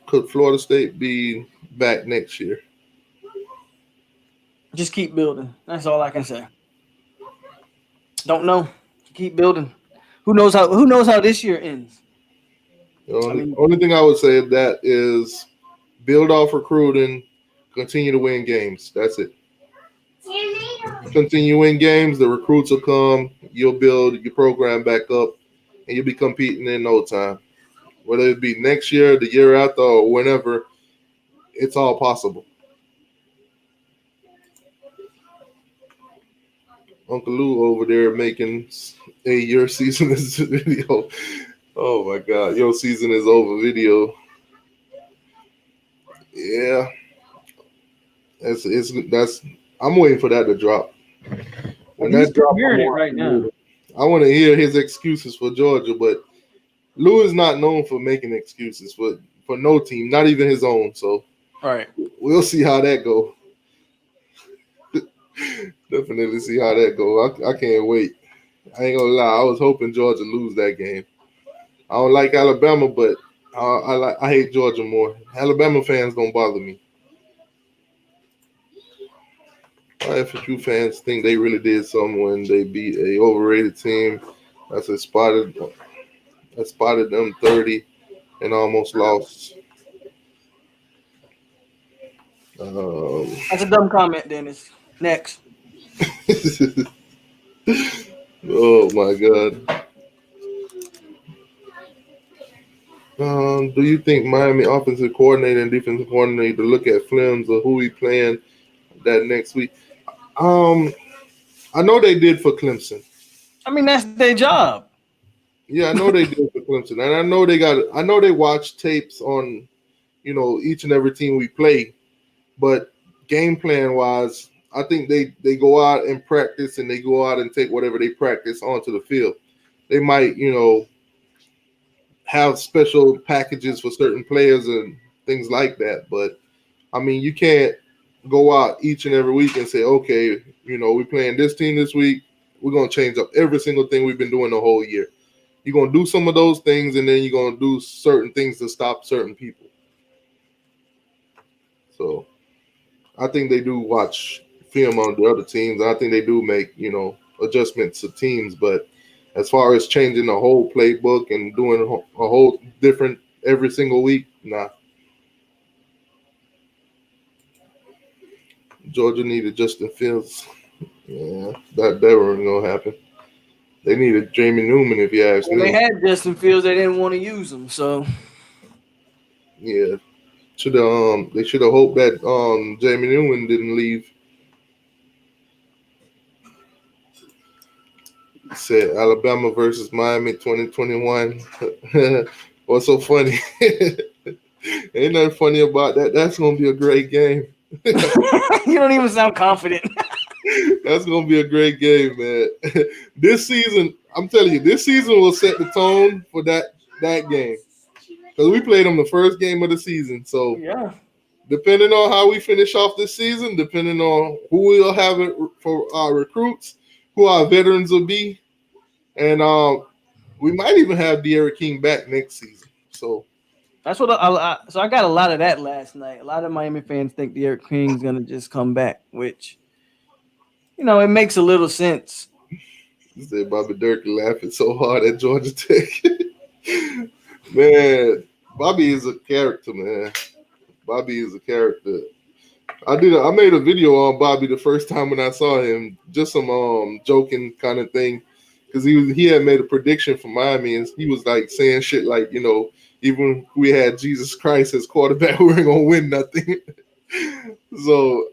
B: Could Florida State be back next year?
C: Just keep building. That's all I can say. Don't know. Keep building. Who knows how this year ends?
B: The only thing I would say of that is build off recruiting, continue to win games. That's it. Continue to win games, the recruits will come, you'll build your program back up, and you'll be competing in no time. Whether it be next year, the year after, or whenever, it's all possible. Uncle Lou over there making your season is video. Oh my God, your season is over video. Yeah, that's. I'm waiting for that to drop. When that drop,
C: hearing it right now.
B: I want to hear his excuses for Georgia, but Lou is not known for making excuses for no team, not even his own. So,
C: right,
B: we'll see how that go. Definitely see how that go. I can't wait. I ain't gonna lie. I was hoping Georgia lose that game. I don't like Alabama, but I hate Georgia more. Alabama fans don't bother me. FSU fans think they really did something when they beat a overrated team. That's spotted them 30 and almost lost.
C: That's a dumb comment, Dennis. Next.
B: Oh my God. Do you think Miami offensive coordinator and defensive coordinator look at films of who we playing that next week? I know they did for Clemson.
C: I mean, that's their job.
B: Yeah, I know they did for Clemson, and I know they watch tapes on, each and every team we play, but game plan wise, I think they go out and practice, and they go out and take whatever they practice onto the field. They might, have special packages for certain players and things like that, but I mean, you can't go out each and every week and say, okay, we're playing this team this week. We're going to change up every single thing we've been doing the whole year. You're going to do some of those things, and then you're going to do certain things to stop certain people. So I think they do watch film on the other teams. I think they do make, adjustments to teams. But as far as changing the whole playbook and doing a whole different every single week, nah. Georgia needed Justin Fields. Yeah, that wasn't going to happen. They needed Jamie Newman, if you ask me.
C: They had Justin Fields. They didn't want to use him, so.
B: Yeah. They should have hoped that Jamie Newman didn't leave. He said Alabama versus Miami 2021. What's so funny? Ain't nothing funny about that. That's going to be a great game.
C: You don't even sound confident.
B: That's going to be a great game, man. This season, I'm telling you, this season will set the tone for that game. Because we played them the first game of the season. So,
C: yeah,
B: depending on how we finish off this season, depending on who we'll have for our recruits, who our veterans will be, and we might even have De'Aaron King back next season. So
C: that's what I got a lot of that last night. A lot of Miami fans think De'Aaron King's gonna just come back, which it makes a little sense.
B: You said Bobby Durkee laughing so hard at Georgia Tech. Man, Bobby is a character, man. Bobby is a character. I made a video on Bobby the first time when I saw him, just some joking kind of thing, because he had made a prediction for Miami, and he was like saying shit like, even if we had Jesus Christ as quarterback, we weren't gonna win nothing. So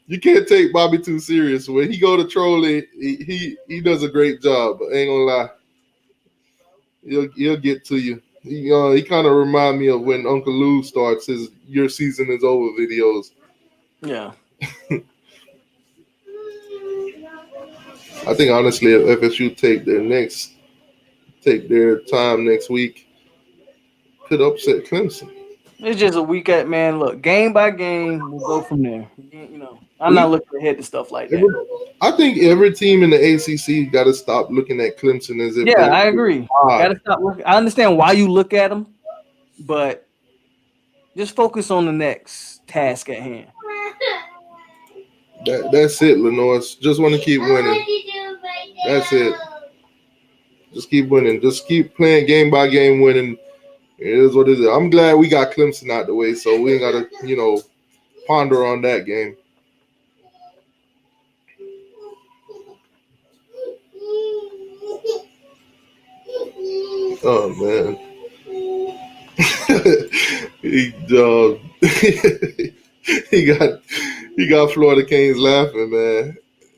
B: you can't take Bobby too serious. When he go to trolling, he does a great job. I ain't gonna lie. He'll get to you. He kind of remind me of when Uncle Lou starts his "Your Season Is Over" videos.
C: Yeah.
B: I think honestly, if FSU take their time next week, could upset Clemson.
C: It's just a week at man. Look, game by game, we'll go from there. I'm not looking ahead to stuff like that.
B: I think every team in the ACC got to stop looking at Clemson as if.
C: Yeah, I agree. Got to stop looking. I understand why you look at them, but just focus on the next task at hand.
B: That's it, Lenore. Just want to keep winning. That's it. Just keep winning. Just keep playing game by game, winning. It is what it is. I'm glad we got Clemson out the way, so we ain't got to, ponder on that game. Oh man, he got Florida Canes laughing, man.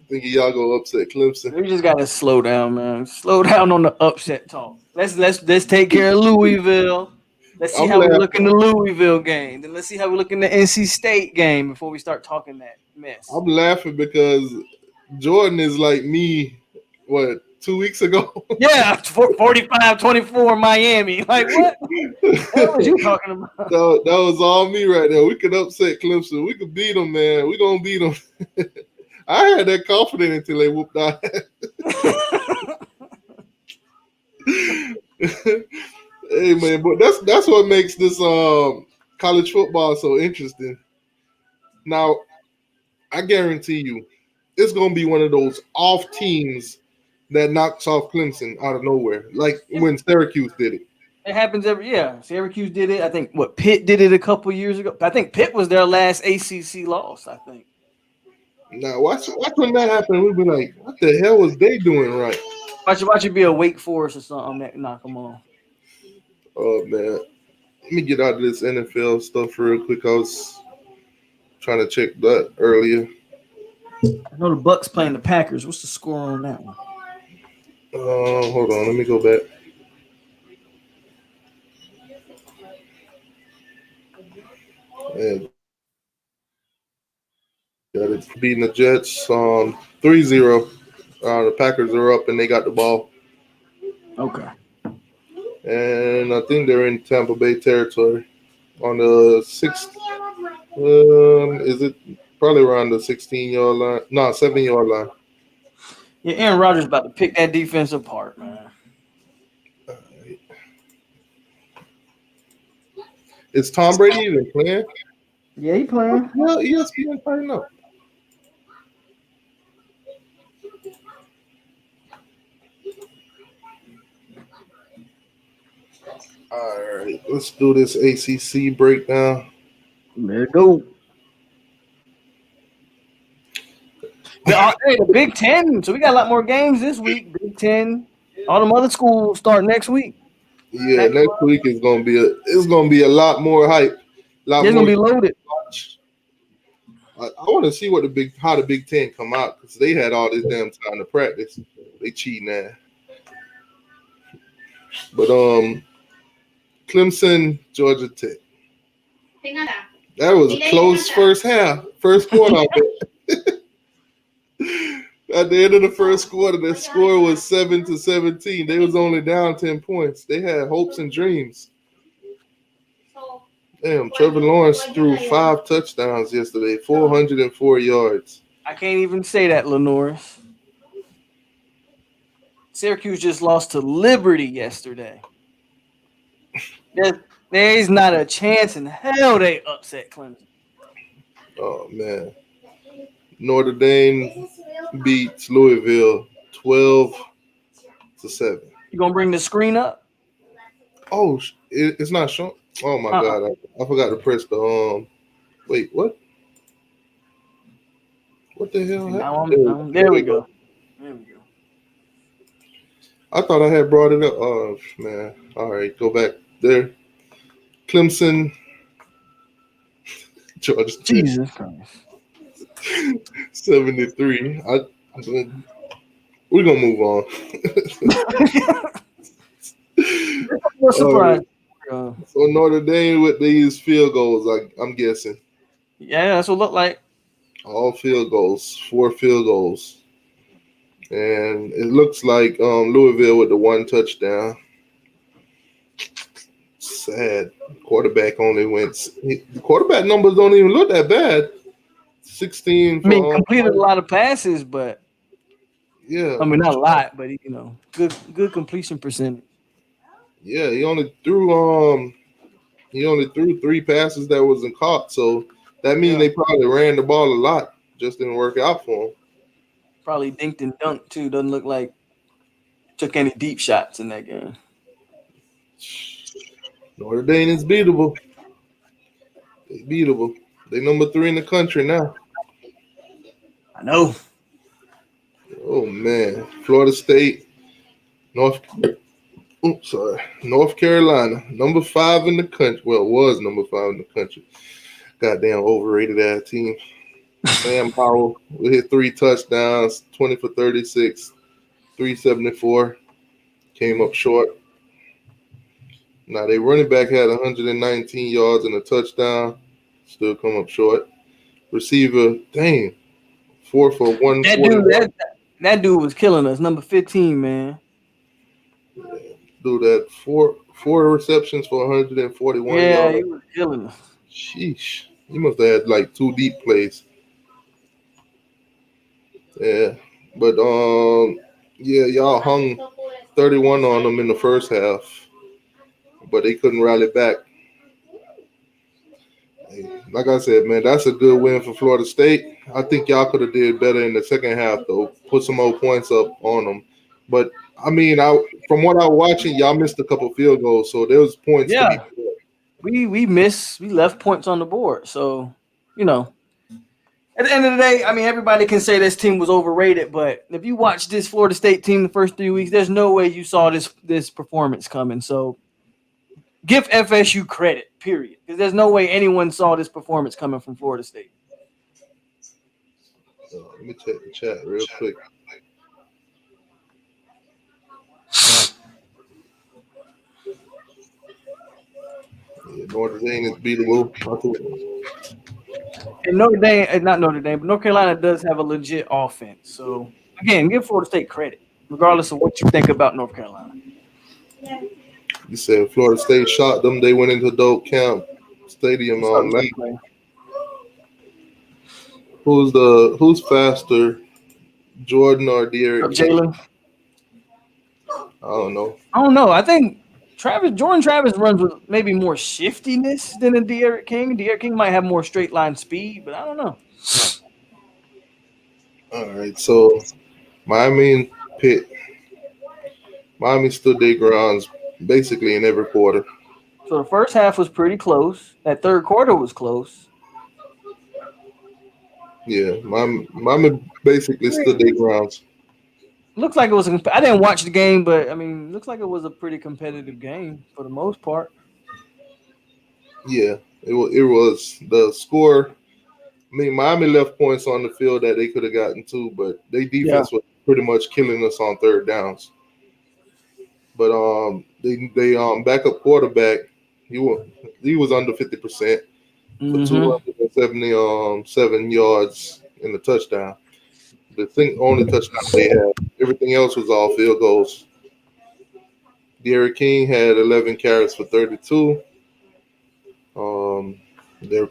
B: Thinking y'all go upset Clemson.
C: We just gotta slow down, man. Slow down on the upset talk. Let's take care of Louisville. Let's see how we look in the Louisville game. Then let's see how we look in the NC State game before we start talking that mess.
B: I'm laughing because Jordan is like me. What? 2 weeks ago?
C: Yeah, 45-24 Miami. Like, what? What was you talking about?
B: That was all me right there. We could upset Clemson. We could beat them, man. We're going to beat them. I had that confidence until they whooped our ass. Hey, man, but that's what makes this college football so interesting. Now, I guarantee you, it's going to be one of those off teams that knocks off Clemson out of nowhere, like when Syracuse did it.
C: It happens every year. Syracuse did it. I think Pitt did it a couple years ago. I think Pitt was their last ACC loss, I think.
B: Now, watch when that happened. We'd be like, what the hell was they doing right?
C: Watch it be a Wake Forest or something that knock them off.
B: Oh, man. Let me get out of this NFL stuff real quick. I was trying to check that earlier.
C: I know the Bucks playing the Packers. What's the score on that one?
B: Hold on. Let me go back. And got it beating the Jets 3-0. The Packers are up and they got the ball.
C: Okay.
B: And I think they're in Tampa Bay territory on the 6th. Is it probably around the 16-yard line? No, 7-yard line.
C: Yeah, Aaron Rodgers about to pick that defense apart, man.
B: Is Tom Brady even playing?
C: Yeah, he playing.
B: Well, ESPN playing up. All right, let's do this ACC breakdown.
C: Let's go. Hey, the Big Ten. So we got a lot more games this week. Big Ten. All them other schools start next week.
B: Yeah, next week is gonna be a lot more hype.
C: It's gonna be loaded.
B: I want to see how the Big Ten come out because they had all this damn time to practice. They cheating that. But Clemson, Georgia Tech. That was a close first quarter. At the end of the first quarter, the score was 7-17. They was only down 10 points. They had hopes and dreams. Damn, Trevor Lawrence threw 5 touchdowns yesterday, 404 yards.
C: I can't even say that, Lenoris. Syracuse just lost to Liberty yesterday. There's not a chance in hell they upset Clemson.
B: Oh, man. Notre Dame beats Louisville 12-7.
C: You gonna bring the screen up?
B: Oh, it's not showing. Oh my God! I forgot to press the Wait, what? What the hell happened?
C: There we go.
B: I thought I had brought it up. Oh man! All right, go back there. Clemson, Georgia.
C: Jesus Christ.
B: 73. We're gonna move on.
C: What surprise?
B: So Notre Dame with these field goals, I'm guessing.
C: Yeah, that's what it looked like.
B: All field goals, 4 field goals. And it looks like Louisville with the 1 touchdown. Sad. Quarterback only went. The quarterback numbers don't even look that bad. 16.
C: I mean, completed a lot of passes, but
B: yeah.
C: I mean, not a lot, but good completion percentage.
B: Yeah, he only threw 3 passes that wasn't caught. So that means they probably ran the ball a lot. Just didn't work out for him.
C: Probably dinked and dunked too. Doesn't look like took any deep shots in that game.
B: Notre Dame is beatable. They beatable. They number 3 in the country now.
C: I know.
B: Oh man, Florida State, North Carolina, number 5 in the country. Well, it was number 5 in the country. Goddamn overrated ass team. Sam Howell hit 3 touchdowns, 20 for 36, 374. Came up short. Now, their running back had 119 yards and a touchdown. Still come up short. Receiver, 4 for 141.
C: That dude was killing us. Number 15, man.
B: Dude, that four receptions for 141 yards.
C: Yeah, he was killing us.
B: Sheesh. He must have had like 2 deep plays. Yeah. But y'all hung 31 on them in the first half. But they couldn't rally back. Like I said, man, that's a good win for Florida State. I think y'all could have did better in the second half, though. Put some more points up on them. But, I mean, from what I was watching, y'all missed a couple field goals, so there was points to be scored.
C: We left points on the board. So, at the end of the day, I mean, everybody can say this team was overrated, but if you watch this Florida State team the first 3 weeks, there's no way you saw this performance coming. So give FSU credit, period. Because there's no way anyone saw this performance coming from Florida State.
B: Let me check the chat real quick. Yeah, Notre Dame is beatable.
C: And Notre Dame, not Notre Dame, but North Carolina does have a legit offense. So again, give Florida State credit, regardless of what you think about North Carolina.
B: You said Florida State shot them. They went into Doak Camp Stadium
C: What's up,
B: last.
C: Clay?
B: Who's faster, Jordan or Derrick King?
C: Jalen?
B: I don't know.
C: I don't know. I think Jordan Travis runs with maybe more shiftiness than a Derrick King. Derrick King might have more straight line speed, but I don't know.
B: All right, so Miami and Pitt. Miami stood their grounds basically in every quarter.
C: So the first half was pretty close. That third quarter was close.
B: Yeah, Miami basically stood their grounds.
C: Looks like it was. I didn't watch the game, but I mean, looks like it was a pretty competitive game for the most part.
B: Yeah, it was the score. I mean, Miami left points on the field that they could have gotten to, but their defense was pretty much killing us on third downs. But they backup quarterback, he was under 50% for 277 yards in the touchdown. The only touchdown they had. Everything else was all field goals. Derrick King had 11 carries for 32. Their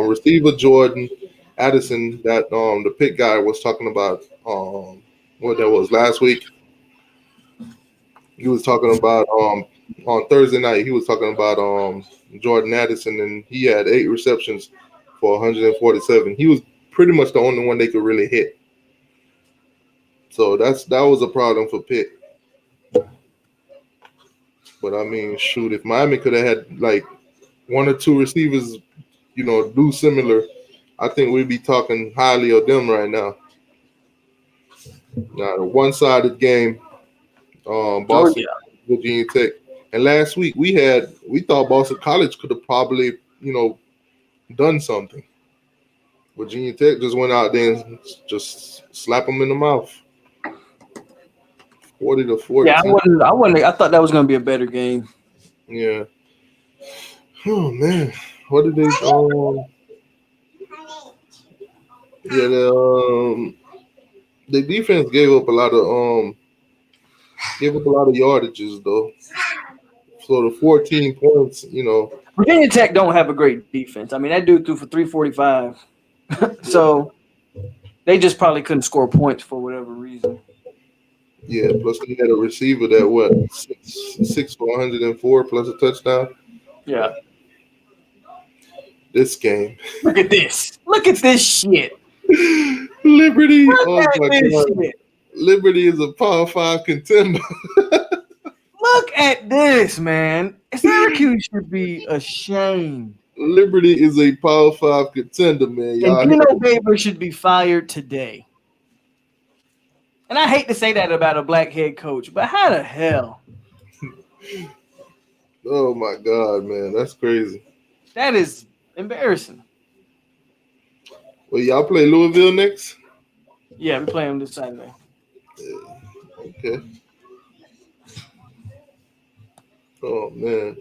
B: receiver Jordan Addison, that the Pitt guy was talking about what that was last week. He was talking about on Thursday night. He was talking about Jordan Addison, and he had 8 receptions for 147. He was pretty much the only one they could really hit. So that was a problem for Pitt. But I mean, shoot, if Miami could have had like 1 or 2 receivers, do similar, I think we'd be talking highly of them right now. Now, the one-sided game, Boston, Virginia Tech, and last week we thought Boston College could have probably, done something. Virginia Tech just went out there and just slap them in the mouth, 40-14.
C: Yeah, I thought that was going to be a better game.
B: Yeah. Oh man, what did they? The defense gave up a lot of yardages though. So the 14 points,
C: Virginia Tech don't have a great defense. I mean, that dude threw for 345. So they just probably couldn't score points for whatever reason.
B: Yeah, plus they had a receiver that 6 for 104 plus a touchdown.
C: Yeah.
B: This game.
C: Look at this. Look at this shit.
B: Liberty. Oh my God. Shit. Liberty is a Power 5 contender.
C: Look at this, man. Syracuse should be ashamed.
B: Liberty is a Power 5 contender, man.
C: And Gino Baber should be fired today. And I hate to say that about a black head coach, but how the hell?
B: Oh my God, man. That's crazy.
C: That is embarrassing.
B: Well, y'all play Louisville next?
C: Yeah, we play them this Saturday.
B: Yeah. Okay. Oh man.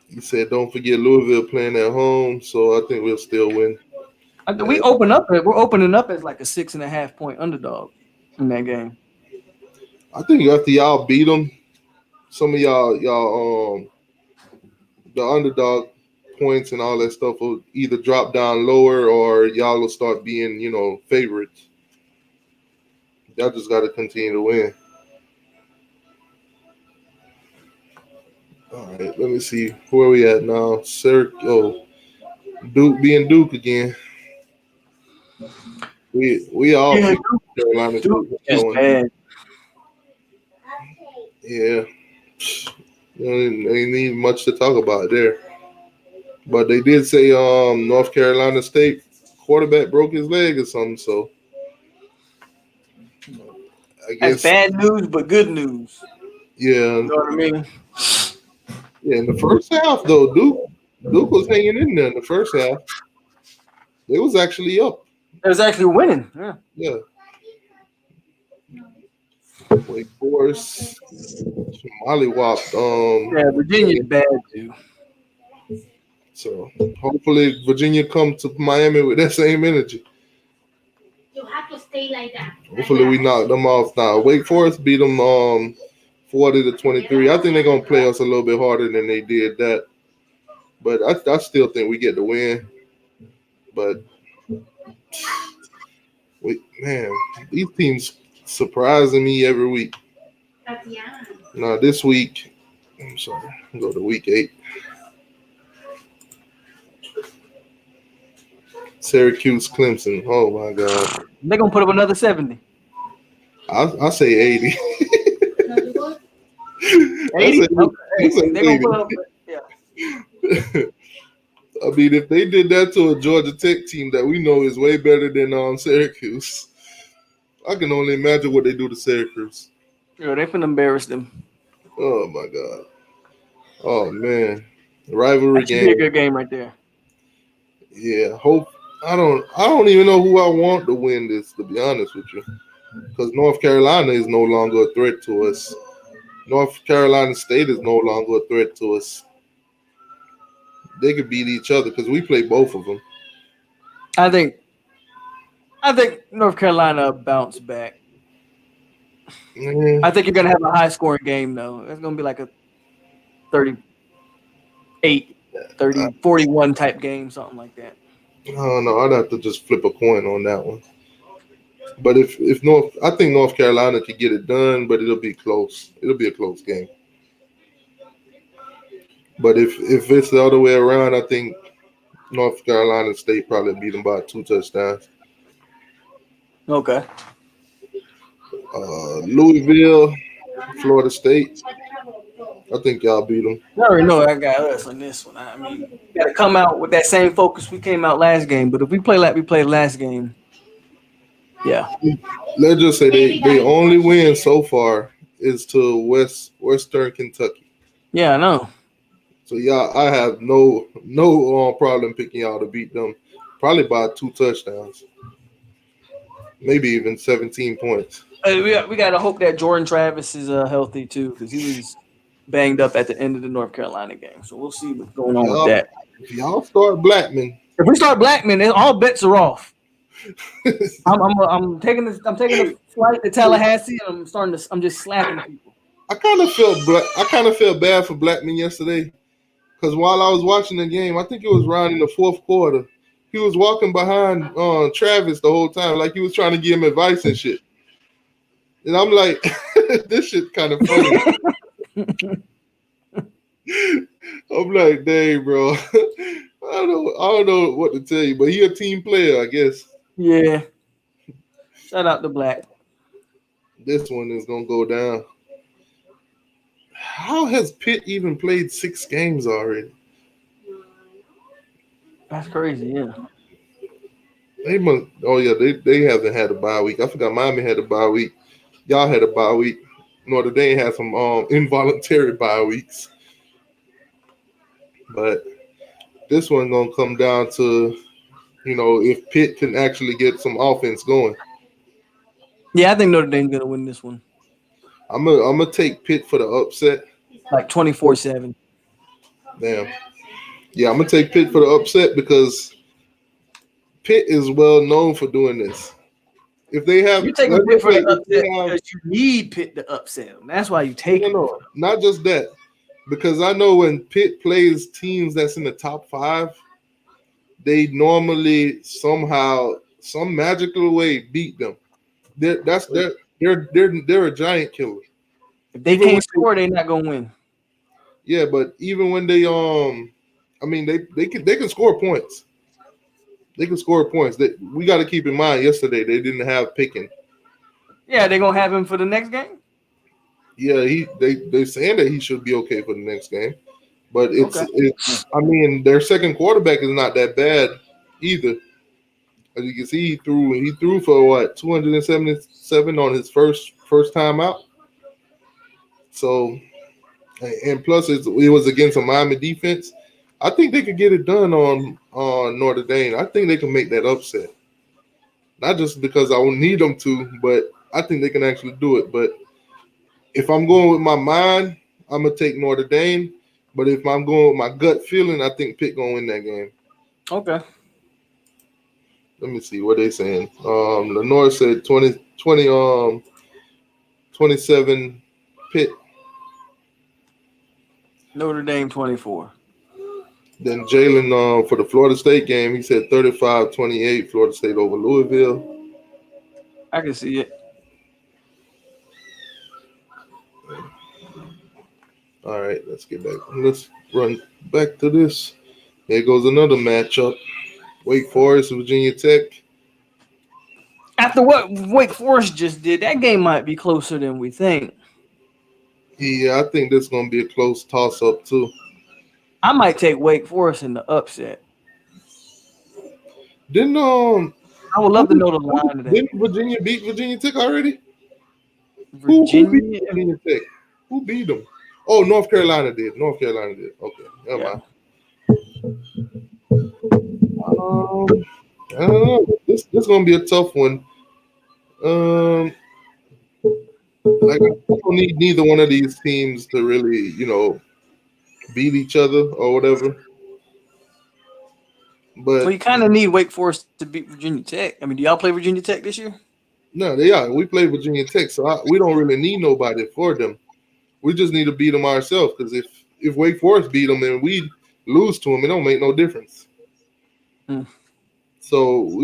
B: You said don't forget Louisville playing at home, so I think we'll still win.
C: We're opening up as like a 6.5 point underdog in that game.
B: I think after y'all beat them, some of y'all the underdog points and all that stuff will either drop down lower or y'all will start being, favorites. Y'all just got to continue to win. All right, let me see where we at now. Duke being Duke again. We all Carolina.
C: Duke is bad.
B: Yeah, they need much to talk about there. But they did say North Carolina State quarterback broke his leg or something. So I guess
C: that's bad news, but good news.
B: Yeah,
C: you know what I mean.
B: Yeah, in the first half though, Duke was hanging in there in the first half. It was actually up.
C: It was actually winning.
B: Yeah. Wake Forest, mollywopped.
C: Yeah, Virginia's bad too.
B: So hopefully Virginia come to Miami with that same energy.
A: You have to stay like that.
B: Hopefully we knock them off now. Wake Forest beat them 40-23. I think they're gonna play us a little bit harder than they did that. But I still think we get the win. But these teams surprising me every week.
A: Tatiana.
B: Now this week, I'm sorry, go to week 8. Syracuse, Clemson. Oh my God.
C: They're gonna put up another 70.
B: I say 80.
A: No, you go.
C: 80?
B: I say
C: They're gonna
B: 80.
C: put up. Yeah.
B: I mean, if they did that to a Georgia Tech team that we know is way better than Syracuse, I can only imagine what they do to Syracuse.
C: Yeah, they finna embarrass them.
B: Oh my God. Oh man, rivalry
C: That should be a
B: game.
C: good game right there.
B: Yeah, hope. I don't even know who I want to win this, to be honest with you, because North Carolina is no longer a threat to us. North Carolina State is no longer a threat to us. They could beat each other because we play both of them.
C: I think North Carolina bounce back. I think you're gonna have a high scoring game though. It's gonna be like a 38, 30, 41 type game, something like that.
B: I don't know. I'd have to just flip a coin on that one. But I think North Carolina could get it done, but it'll be close. It'll be a close game. But if it's the other way around, I think North Carolina State probably beat them by 2 touchdowns.
C: Okay.
B: Louisville, Florida State. I think y'all beat them.
C: I already know I got us on this one. I mean, we gotta come out with that same focus we came out last game. But if we play like we played last game, yeah.
B: Let's just say they only win so far is to Western Kentucky.
C: Yeah, I know.
B: So y'all, I have no problem picking y'all to beat them, probably by 2 touchdowns, maybe even 17 points.
C: We got to hope that Jordan Travis is healthy too, because he was banged up at the end of the North Carolina game. So we'll see what's going on with that.
B: If y'all start Blackman,
C: if we start Blackman, then all bets are off. I'm taking a flight to Tallahassee, and I'm just slapping people.
B: I kind of felt bad for Blackman yesterday, because while I was watching the game, I think it was around in the fourth quarter, he was walking behind Travis the whole time, like he was trying to give him advice and shit. And I'm like, this shit kind of funny. I'm like, dang, bro. I don't know what to tell you, but he a team player, I guess.
C: Yeah. Shout out to Black.
B: This one is gonna go down. How has Pitt even played 6 games already?
C: That's crazy, yeah.
B: They haven't had a bye week. I forgot Miami had a bye week. Y'all had a bye week. Notre Dame had some involuntary bye weeks. But this one gonna come down to, if Pitt can actually get some offense going.
C: Yeah, I think Notre Dame's gonna win this one.
B: I'm gonna take Pitt for the upset.
C: Like 24-7.
B: Damn. Yeah, I'm gonna take Pitt for the upset because Pitt is well known for doing this. If they have,
C: you take Pitt for the upset because you need Pitt to upset them. That's why you take it.
B: No, not just that. Because I know when Pitt plays teams that's in the top 5, they normally somehow, some magical way, beat them. They're a giant killer.
C: If they can't score, they're not gonna win.
B: Yeah, but even when they they can score points. They can score points. We got to keep in mind. Yesterday they didn't have Pickens.
C: Yeah, they're gonna have him for the next game.
B: Yeah, they're saying that he should be okay for the next game, but it's their second quarterback is not that bad either. As you can see, he threw for 277 on his first time out. So, and plus it was against a Miami defense. I think they could get it done on Notre Dame. I think they can make that upset. Not just because I would need them to, but I think they can actually do it. But if I'm going with my mind, I'm gonna take Notre Dame. But if I'm going with my gut feeling, I think Pitt gonna win that game.
C: Okay.
B: Let me see what they saying. Lenore said 27 Pitt.
C: Notre Dame 24.
B: Then Jalen for the Florida State game, he said 35-28 Florida State over Louisville.
C: I can see it.
B: All right, let's get back. Let's run back to this. There goes another matchup. Wake Forest, Virginia Tech.
C: After what Wake Forest just did, that game might be closer than we think.
B: Yeah, I think this is gonna be a close toss-up too.
C: I might take Wake Forest in the upset.
B: Didn't
C: I would love to know the line of that.
B: didn't Virginia beat Virginia Tech already?
C: Virginia.
B: Who beat Virginia Tech? Who beat them? Oh, North Carolina did. North Carolina did. Okay, never mind. I don't know. This is gonna be a tough one. Like I don't need neither one of these teams to really, beat each other or whatever.
C: Well,
B: But
C: you kind of need Wake Forest to beat Virginia Tech. I mean, do y'all play Virginia Tech this year?
B: no, we play Virginia Tech, so we don't really need nobody for them. We just need to beat them ourselves because if Wake Forest beat them and we lose to them, it don't make no difference. So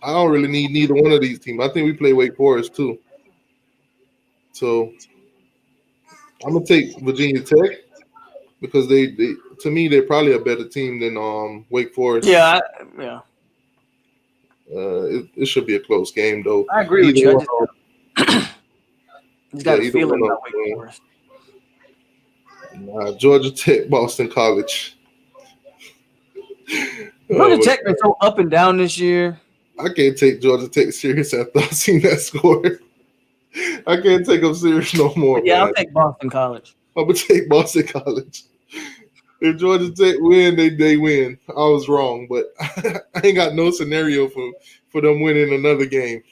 B: I don't really need neither one of these teams. I think we play Wake Forest too. So I'm gonna take Virginia Tech because they to me they're probably a better team than Wake Forest.
C: Yeah.
B: It should be a close game though.
C: I agree with you. He's got a feeling about Wake Forest.
B: Georgia Tech, Boston College.
C: Georgia Tech been so up and down this year.
B: I can't take Georgia Tech serious after I've seen that score. I can't take them serious no more.
C: But yeah,
B: man.
C: I'll take Boston College.
B: I'm gonna take Boston College. If Georgia Tech win, they win. I was wrong, but I ain't got no scenario for them winning another game.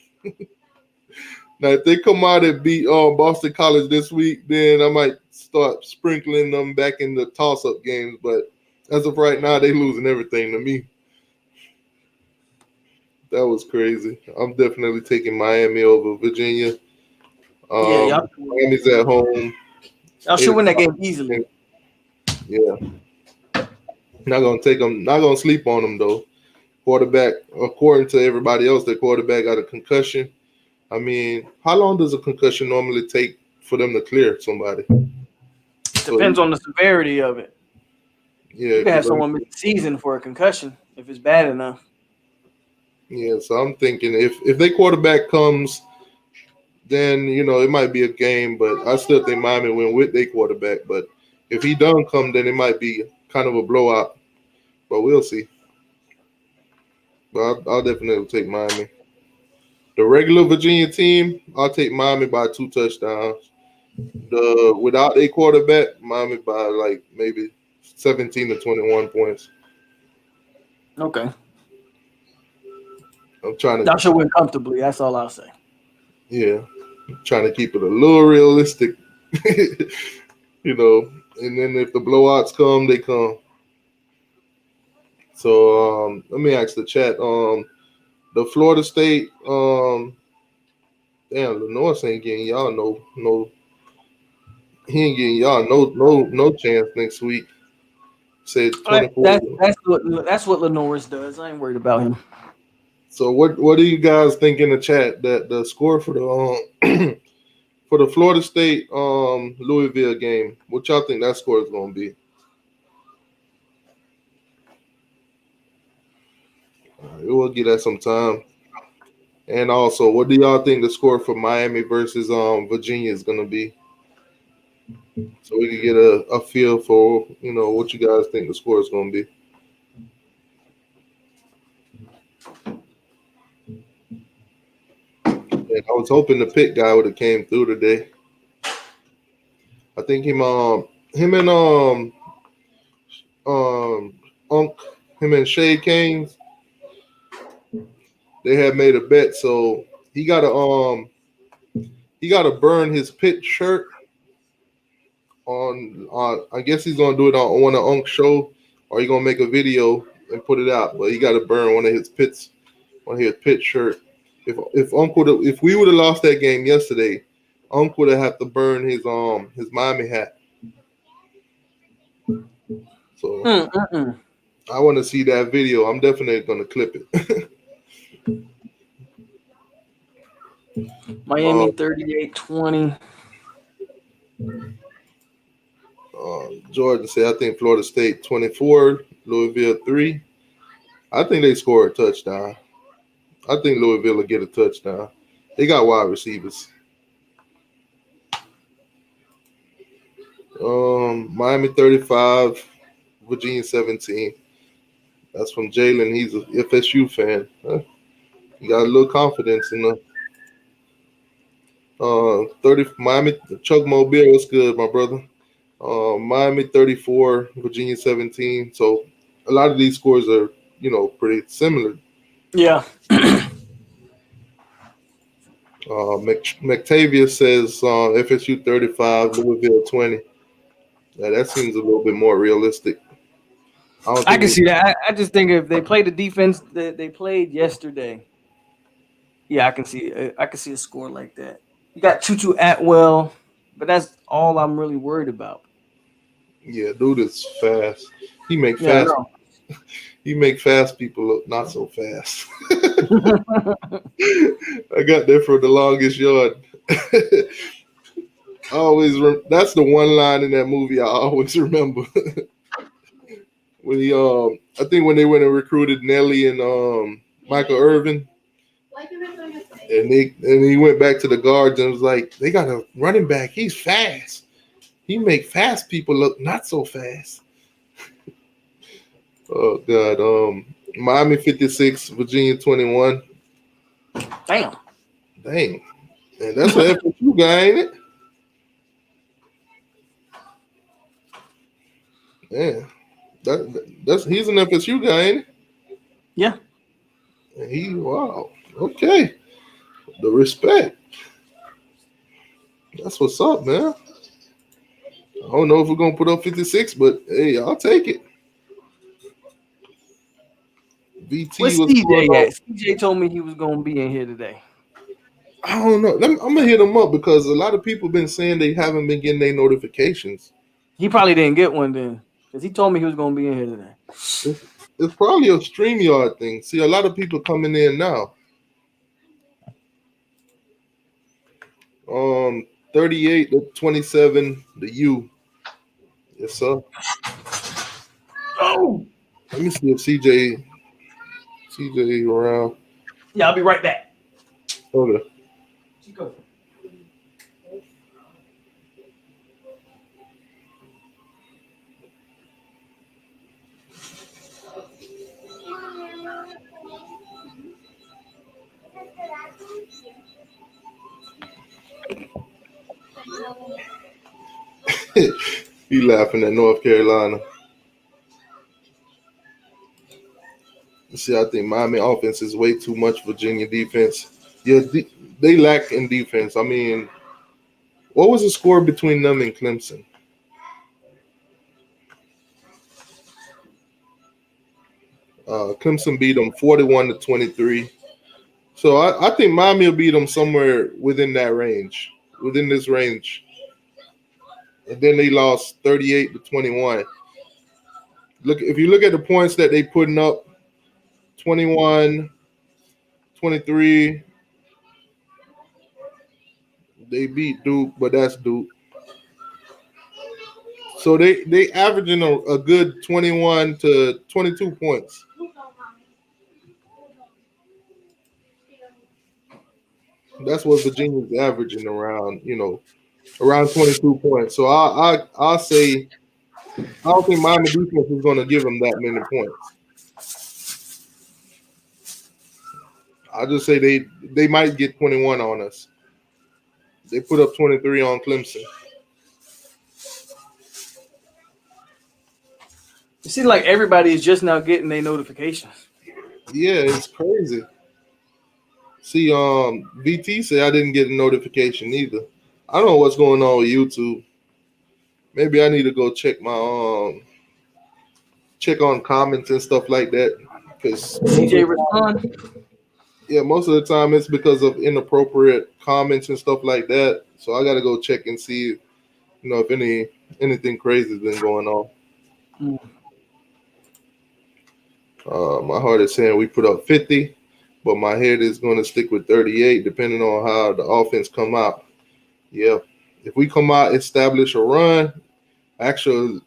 B: Now, if they come out and beat Boston College this week, then I might start sprinkling them back in the toss-up games. But as of right now, they losing everything to me. That was crazy. I'm definitely taking Miami over Virginia. Miami's at home.
C: Y'all should win that game easily.
B: Yeah. Not gonna take them. Not gonna sleep on them though. Quarterback, according to everybody else, their quarterback got a concussion. I mean, how long does a concussion normally take for them to clear somebody?
C: Depends on the severity of it.
B: Yeah,
C: you can have someone miss the season for a concussion if it's bad enough.
B: Yeah, so I'm thinking if their quarterback comes, then it might be a game, but I still think Miami win with their quarterback. But if he don't come, then it might be kind of a blowout. But we'll see. But I'll definitely take Miami. The regular Virginia team, I'll take Miami by 2 touchdowns. Without a quarterback, Miami by like maybe 17 to 21 points.
C: Okay.
B: I'm trying to.
C: Y'all should win comfortably. That's all I'll say.
B: Yeah, I'm trying to keep it a little realistic. And then if the blowouts come, they come. So let me ask the chat. The Florida State, Lenore ain't getting y'all no. He ain't getting y'all no chance next week. Said 24.
C: That's what Lenore's does. I ain't worried about him.
B: So what do you guys think in the chat that the score for the for the Florida State Louisville game? What y'all think that score is going to be? We'll get that some time. And also, what do y'all think the score for Miami versus Virginia is going to be? So we can get a feel for what you guys think the score is going to be. And I was hoping the Pitt guy would have came through today. I think him and Shea Canes, they had made a bet, so he gotta burn his Pitt shirt on I guess he's gonna do it on one of Unk's show, or he gonna make a video and put it out. But he got to burn one of his Pitt shirt. If we would have lost that game yesterday, Unc would have had to burn his Miami hat. So I want to see that video. I'm definitely gonna clip it.
C: Miami 38-20.
B: Jordan said, I think Florida State 24, Louisville 3. I think they score a touchdown. I think Louisville will get a touchdown. They got wide receivers. Miami 35, Virginia 17. That's from Jalen. He's a FSU fan. He got a little confidence in the 30 Miami. Chuck Mobile, what's good, my brother? Miami 34, Virginia 17. So a lot of these scores are, pretty similar.
C: Yeah.
B: McTavia says FSU 35, Louisville 20. Yeah, that seems a little bit more realistic.
C: I can see that. I just think if they play the defense that they played yesterday, yeah, I can see a score like that. You got Tutu Atwell, but that's all I'm really worried about.
B: Yeah, dude is fast. He make
C: Yeah,
B: fast. He make fast people look not so fast. I got that for the longest yard. That's the one line in that movie I always remember. When he I think when they went and recruited Nelly and Michael Irvin, and he went back to the guards and was like, they got a running back, he's fast. He make fast people look not so fast. Oh God. Miami 56, Virginia 21.
C: Damn.
B: And that's an FSU guy, ain't it? Yeah. He's an FSU guy, ain't he?
C: Yeah.
B: And wow. Okay. The respect. That's what's up, man. I don't know if we're gonna put up 56, but hey, I'll take it. VT
C: Where's
B: was
C: CJ at? CJ told me he was gonna be in here today.
B: I don't know. I'm gonna hit him up because a lot of people been saying they haven't been getting their notifications.
C: He probably didn't get one then, because he told me he was gonna be in here today.
B: It's probably a StreamYard thing. See, a lot of people coming in now. 38 to 27, the U. Yes, sir.
C: Oh,
B: Let me see if CJ around.
C: yeah, I'll be right back.
B: Okay.
C: Go.
B: He laughing at North Carolina. See, I think Miami offense is way too much Virginia defense. Yeah, they lack in defense. I mean, what was the score between them and Clemson? Clemson beat them 41 to 23. So I think Miami will beat them somewhere within that range, within this range. And then they lost 38 to 21. If you look at the points that they putting up, 21, 23. They beat Duke, but that's Duke. So they averaging a good 21 to 22 points. That's what Virginia's averaging around 22 points. So I'll say I don't think Miami defense is going to give them that many points. I'll just say they might get 21 on us. They put up 23 on Clemson.
C: It seems like everybody is just now getting their notifications.
B: Yeah, it's crazy. See, VT said I didn't get a notification either. I don't know what's going on with YouTube. Maybe I need to go check my check on comments and stuff like that. Because
C: CJ respond.
B: most of the time it's because of inappropriate comments and stuff like that. So I gotta go check and see, if anything crazy has been going on. My heart is saying we put up 50, but my head is going to stick with 38, depending on how the offense come out. Yeah, if we come out, establish a run, actually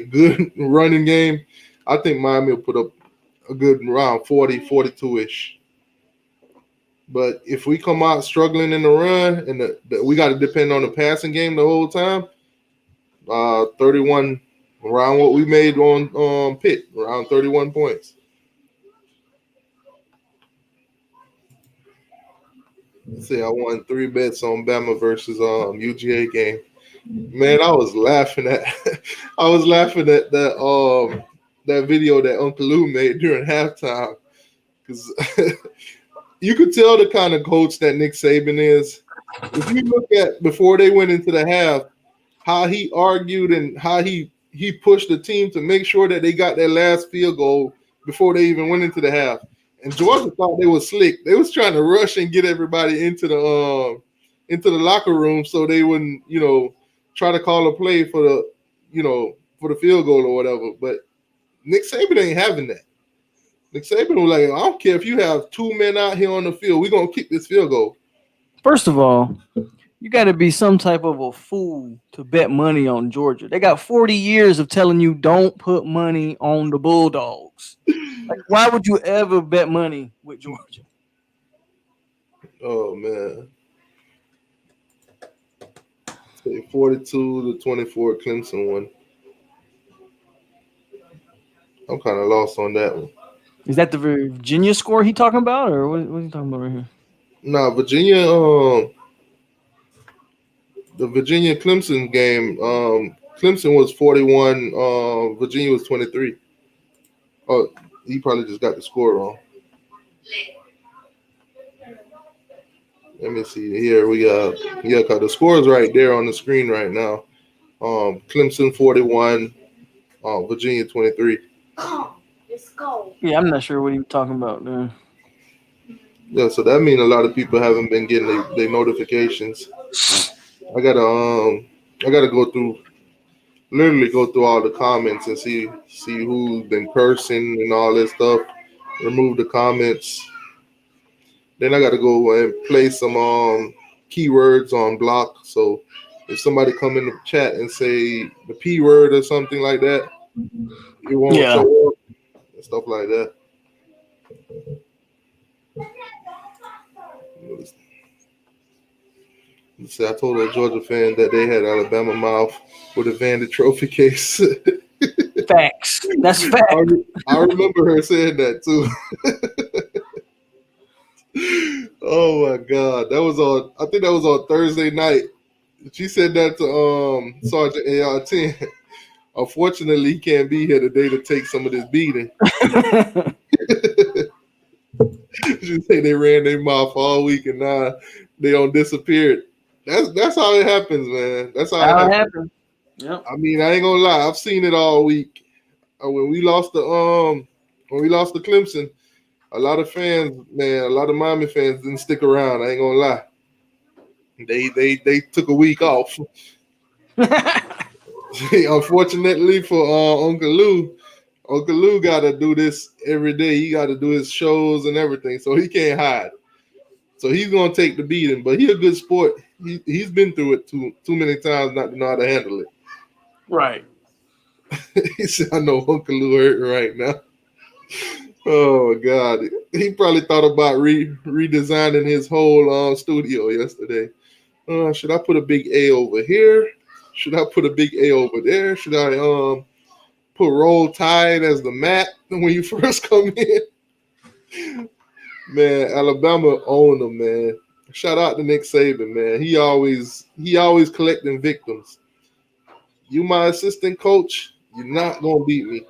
B: good running game, I think Miami will put up a good round 40, 42-ish. But if we come out struggling in the run and we got to depend on the passing game the whole time, 31 around what we made on Pitt, around 31 points. Let's see, I won 3 bets on Bama versus UGA game. Man, I was laughing at that video that Uncle Lou made during halftime, because you could tell the kind of coach that Nick Saban is. If you look at before they went into the half, how he argued and how he pushed the team to make sure that they got their last field goal before they even went into the half. And Georgia thought they was slick. They was trying to rush and get everybody into the locker room so they wouldn't, try to call a play for the field goal or whatever. But Nick Saban ain't having that. Nick Saban was like, I don't care if you have 2 men out here on the field, we're gonna kick this field goal.
C: First of all, you got to be some type of a fool to bet money on Georgia. They got 40 years of telling you don't put money on the Bulldogs. Like, why would you ever bet money with Georgia?
B: Oh man. 42-24 Clemson won. I'm kind of lost on that one.
C: Is that the Virginia score he talking about, or what are you talking about right here?
B: Nah, Virginia. The Virginia Clemson game. Clemson was 41. Virginia was 23. Oh, he probably just got the score wrong. Let me see here. We got cause the score is right there on the screen right now. Clemson 41, Virginia 23.
A: Let's go.
C: Yeah, I'm not sure what he was talking about there.
B: Yeah, so that means a lot of people haven't been getting their notifications. I gotta go through all the comments and see who's been cursing and all that stuff. Remove the comments. Then I gotta go and play some keywords on block. So if somebody come in the chat and say the P word or something like that, it won't show up and stuff like that. See, I told a Georgia fan that they had Alabama mouth with a Vandy trophy case.
C: Facts. That's fact.
B: I remember her saying that too. Oh my God, I think that was on Thursday night. She said that to Sergeant AR-10. Unfortunately, he can't be here today to take some of this beating. She said they ran their mouth all week and now they on disappeared. That's how it happens, man. That's how it happens.
C: Yep.
B: I mean, I ain't gonna lie. I've seen it all week. When we lost to Clemson, a lot of Miami fans didn't stick around. I ain't gonna lie. They took a week off. Unfortunately for Uncle Lou got to do this every day. He got to do his shows and everything, so he can't hide. So he's gonna take the beating, but he's a good sport. He's been through it too many times not to know how to handle it.
C: Right.
B: He said, "I know Uncle Lou hurt right now." Oh God, he probably thought about redesigning his whole studio yesterday. Should I put a big A over here? Should I put a big A over there? Should I put Roll Tide as the mat when you first come in? Man, Alabama owned them, man. Shout out to Nick Saban, man. He always collecting victims. You my assistant coach, you're not gonna beat me.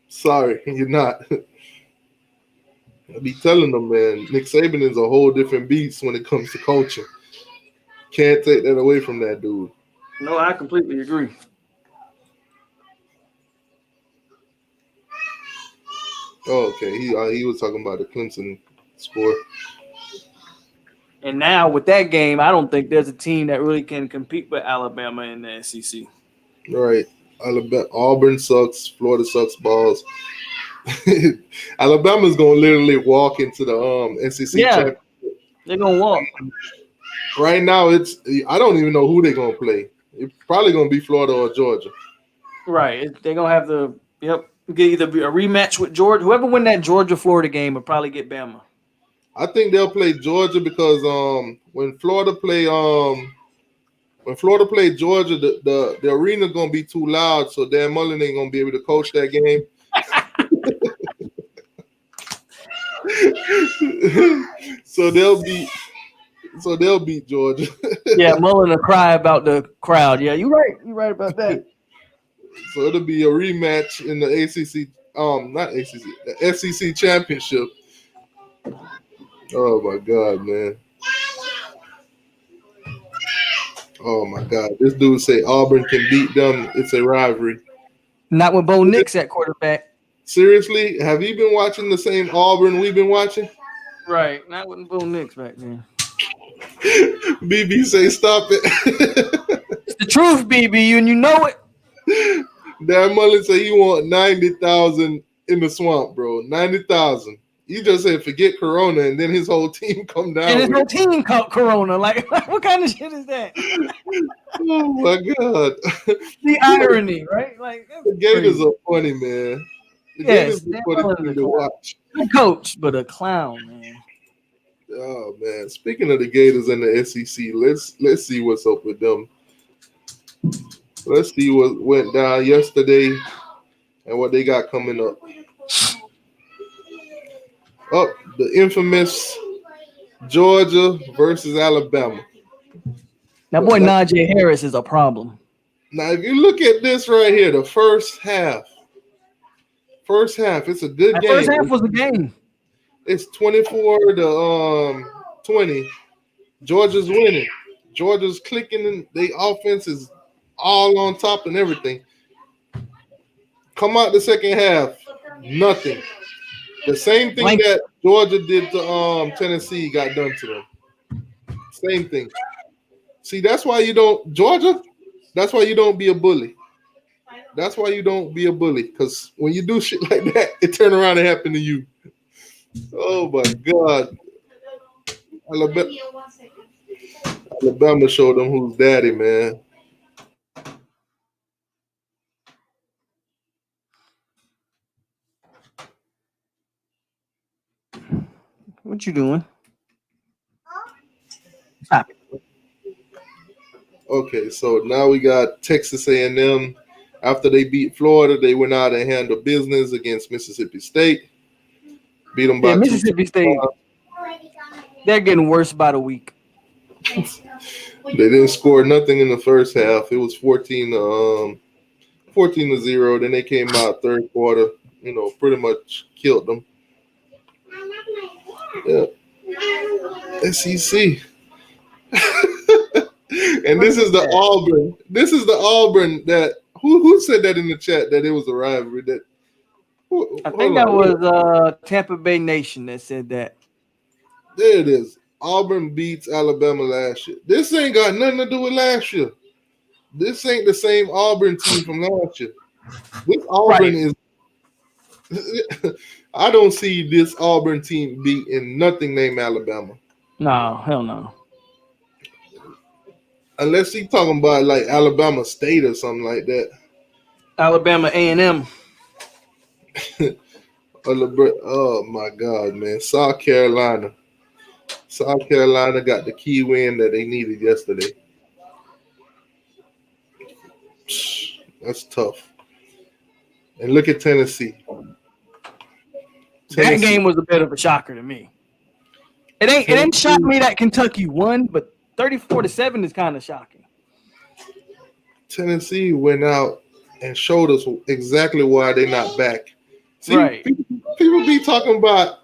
B: Sorry, you're not. I be telling them, man, Nick Saban is a whole different beast when it comes to coaching. Can't take that away from that dude.
C: No, I completely agree.
B: Oh, okay. He was talking about the Clemson score.
C: And now with that game, I don't think there's a team that really can compete with Alabama in the SEC.
B: Right. Alabama, Auburn sucks. Florida sucks balls. Alabama's gonna literally walk into the SEC
C: Yeah,
B: championship.
C: they're gonna walk.
B: Right now, I don't even know who they're gonna play. It's probably gonna be Florida or Georgia.
C: Right. They're gonna have to get either a rematch with Georgia. Whoever win that Georgia Florida game will probably get Bama.
B: I think they'll play Georgia because when Florida play Georgia, the arena's gonna be too loud, so Dan Mullen ain't gonna be able to coach that game. so they'll beat Georgia.
C: Yeah, Mullen will cry about the crowd. Yeah, you're right. You're right about that.
B: So it'll be a rematch in the ACC, not ACC, the SEC championship. Oh my God, man. Oh my God. This dude say Auburn can beat them. It's a rivalry.
C: Not with Bo Nix at quarterback.
B: Seriously? Have you been watching the same Auburn we've been watching?
C: Right. Not with Bo Nix back then.
B: BB say stop it.
C: It's the truth, BB, and you know it.
B: Dan Mullen say he want 90,000 in the swamp, bro. 90,000. He just said forget Corona, and then his whole team come down.
C: And his
B: with
C: whole
B: it.
C: team caught Corona. Like, what kind of shit is that?
B: Oh my God.
C: The irony, right? Like, that's
B: The Gators
C: crazy.
B: are funny, man. The
C: Yes,
B: Gators are
C: Dan
B: funny
C: Mullen
B: team
C: is a
B: to
C: clown.
B: watch.
C: Good coach, but a clown, man.
B: Oh man. Speaking of the Gators and the SEC, let's see what's up with them. Let's see what went down yesterday and what they got coming up. Up the infamous Georgia versus Alabama.
C: That boy Najee Harris is a problem.
B: Now, if you look at this right here, the first half, it's a good
C: That
B: game.
C: first half was a game.
B: It's 24 to 20. Georgia's winning. Georgia's clicking, and the offense is all on top and everything. Come out the second half, nothing. The same thing that Georgia did to Tennessee got done to them. Same thing. See, that's why you don't Georgia. That's why you don't be a bully. That's why you don't be a bully. Because when you do shit like that, it turn around and happen to you. Oh my God. Alabama showed them who's daddy, man.
C: What you doing? Stop it.
B: Okay, so now we got Texas A&M. After they beat Florida, they went out and handled business against Mississippi State. Beat them by
C: Yeah, Mississippi State. They're getting worse by the week.
B: They didn't score nothing in the first half. It was 14 to 0. Then they came out third quarter, pretty much killed them. Yeah. SEC. And this is the Auburn. This is the Auburn that who said that in the chat that it was a rivalry.
C: I think that was Tampa Bay Nation that said that.
B: There it is. Auburn beats Alabama last year. This ain't got nothing to do with last year. This ain't the same Auburn team from last year. This Auburn is. I don't see this Auburn team beating nothing named Alabama.
C: No, hell no.
B: Unless he's talking about like Alabama State or something like that.
C: Alabama A&M.
B: Oh my God, man! South Carolina got the key win that they needed yesterday. That's tough. And look at Tennessee.
C: That game was a bit of a shocker to me. It ain't shocked me that Kentucky won, but 34-7 is kind of shocking.
B: Tennessee went out and showed us exactly why they're not back. See,
C: right.
B: People be talking about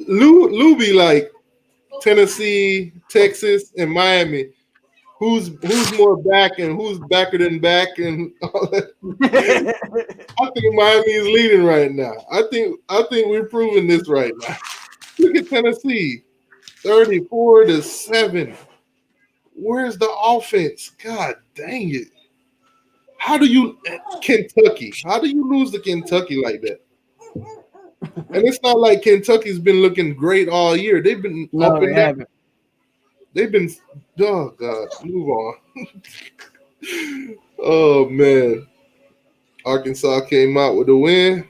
B: Lou be like Tennessee, Texas, and Miami. who's more back and who's backer than back and all that. I think Miami is leading right now. I think we're proving this right now. Look at Tennessee, 34-7. Where's the offense? God dang it! How do you Kentucky? How do you lose to Kentucky like that? And it's not like Kentucky's been looking great all year. They've been
C: No,
B: up and
C: they
B: down.
C: haven't.
B: They've been. Oh God, move on. Oh man, Arkansas came out with a win.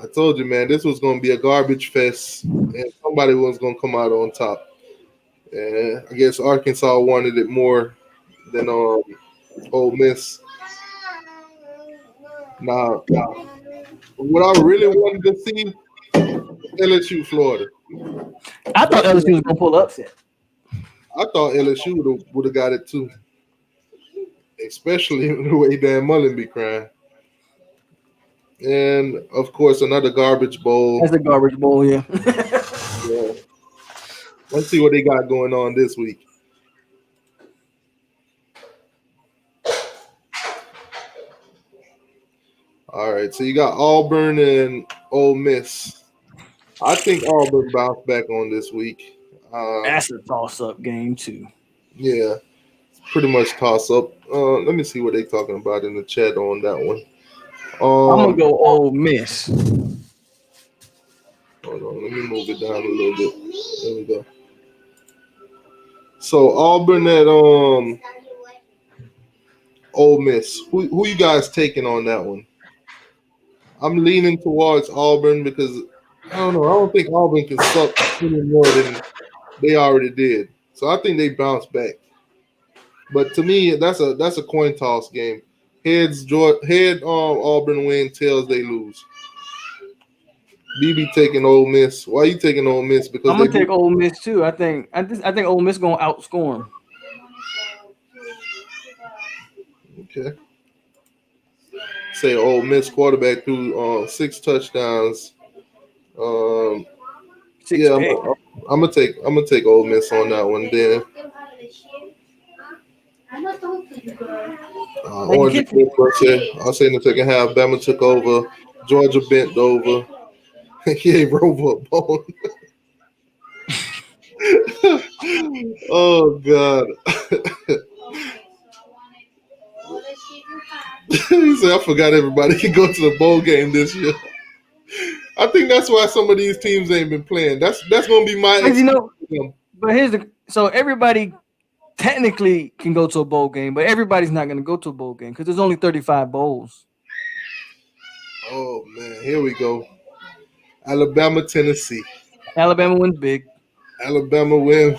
B: I told you, man, this was going to be a garbage fest, and somebody was going to come out on top. And I guess Arkansas wanted it more than Ole Miss. Now, what I really wanted to see, LSU, Florida.
C: I thought LSU was gonna pull upset.
B: I thought LSU would have got it too, especially the way Dan Mullen be crying. And of course, another garbage bowl.
C: That's a garbage bowl, yeah.
B: Yeah. Let's see what they got going on this week. All right, so you got Auburn and Ole Miss. I think Auburn bounced back on this week.
C: That's a toss-up game too.
B: Yeah, pretty much toss-up. Let me see what they're talking about in the chat on that one.
C: I'm gonna go Ole Miss.
B: Hold on, let me move it down a little bit. There we go. So Auburn at Ole Miss. Who you guys taking on that one? I'm leaning towards Auburn because I don't know. I don't think Auburn can suck any more than they already did. So I think they bounce back. But to me, that's a coin toss game. Head Auburn win, tails they lose. BB taking Ole Miss. Why are you taking Ole Miss? Because
C: I'm gonna take Ole Miss too. I think Ole Miss gonna outscore them.
B: Okay. Say Ole Miss quarterback threw 6 touchdowns. I'm gonna take Ole Miss on that one. Then Orange I'll say in the second half, Bama took over. Georgia bent over. He ain't rover a bone. Oh God. He said, I forgot everybody can go to the bowl game this year. I think that's why some of these teams ain't been playing. That's gonna be my
C: but so everybody technically can go to a bowl game, but everybody's not gonna go to a bowl game because there's only 35 bowls.
B: Oh man, here we go. Alabama, Tennessee.
C: Alabama wins big.
B: Alabama win.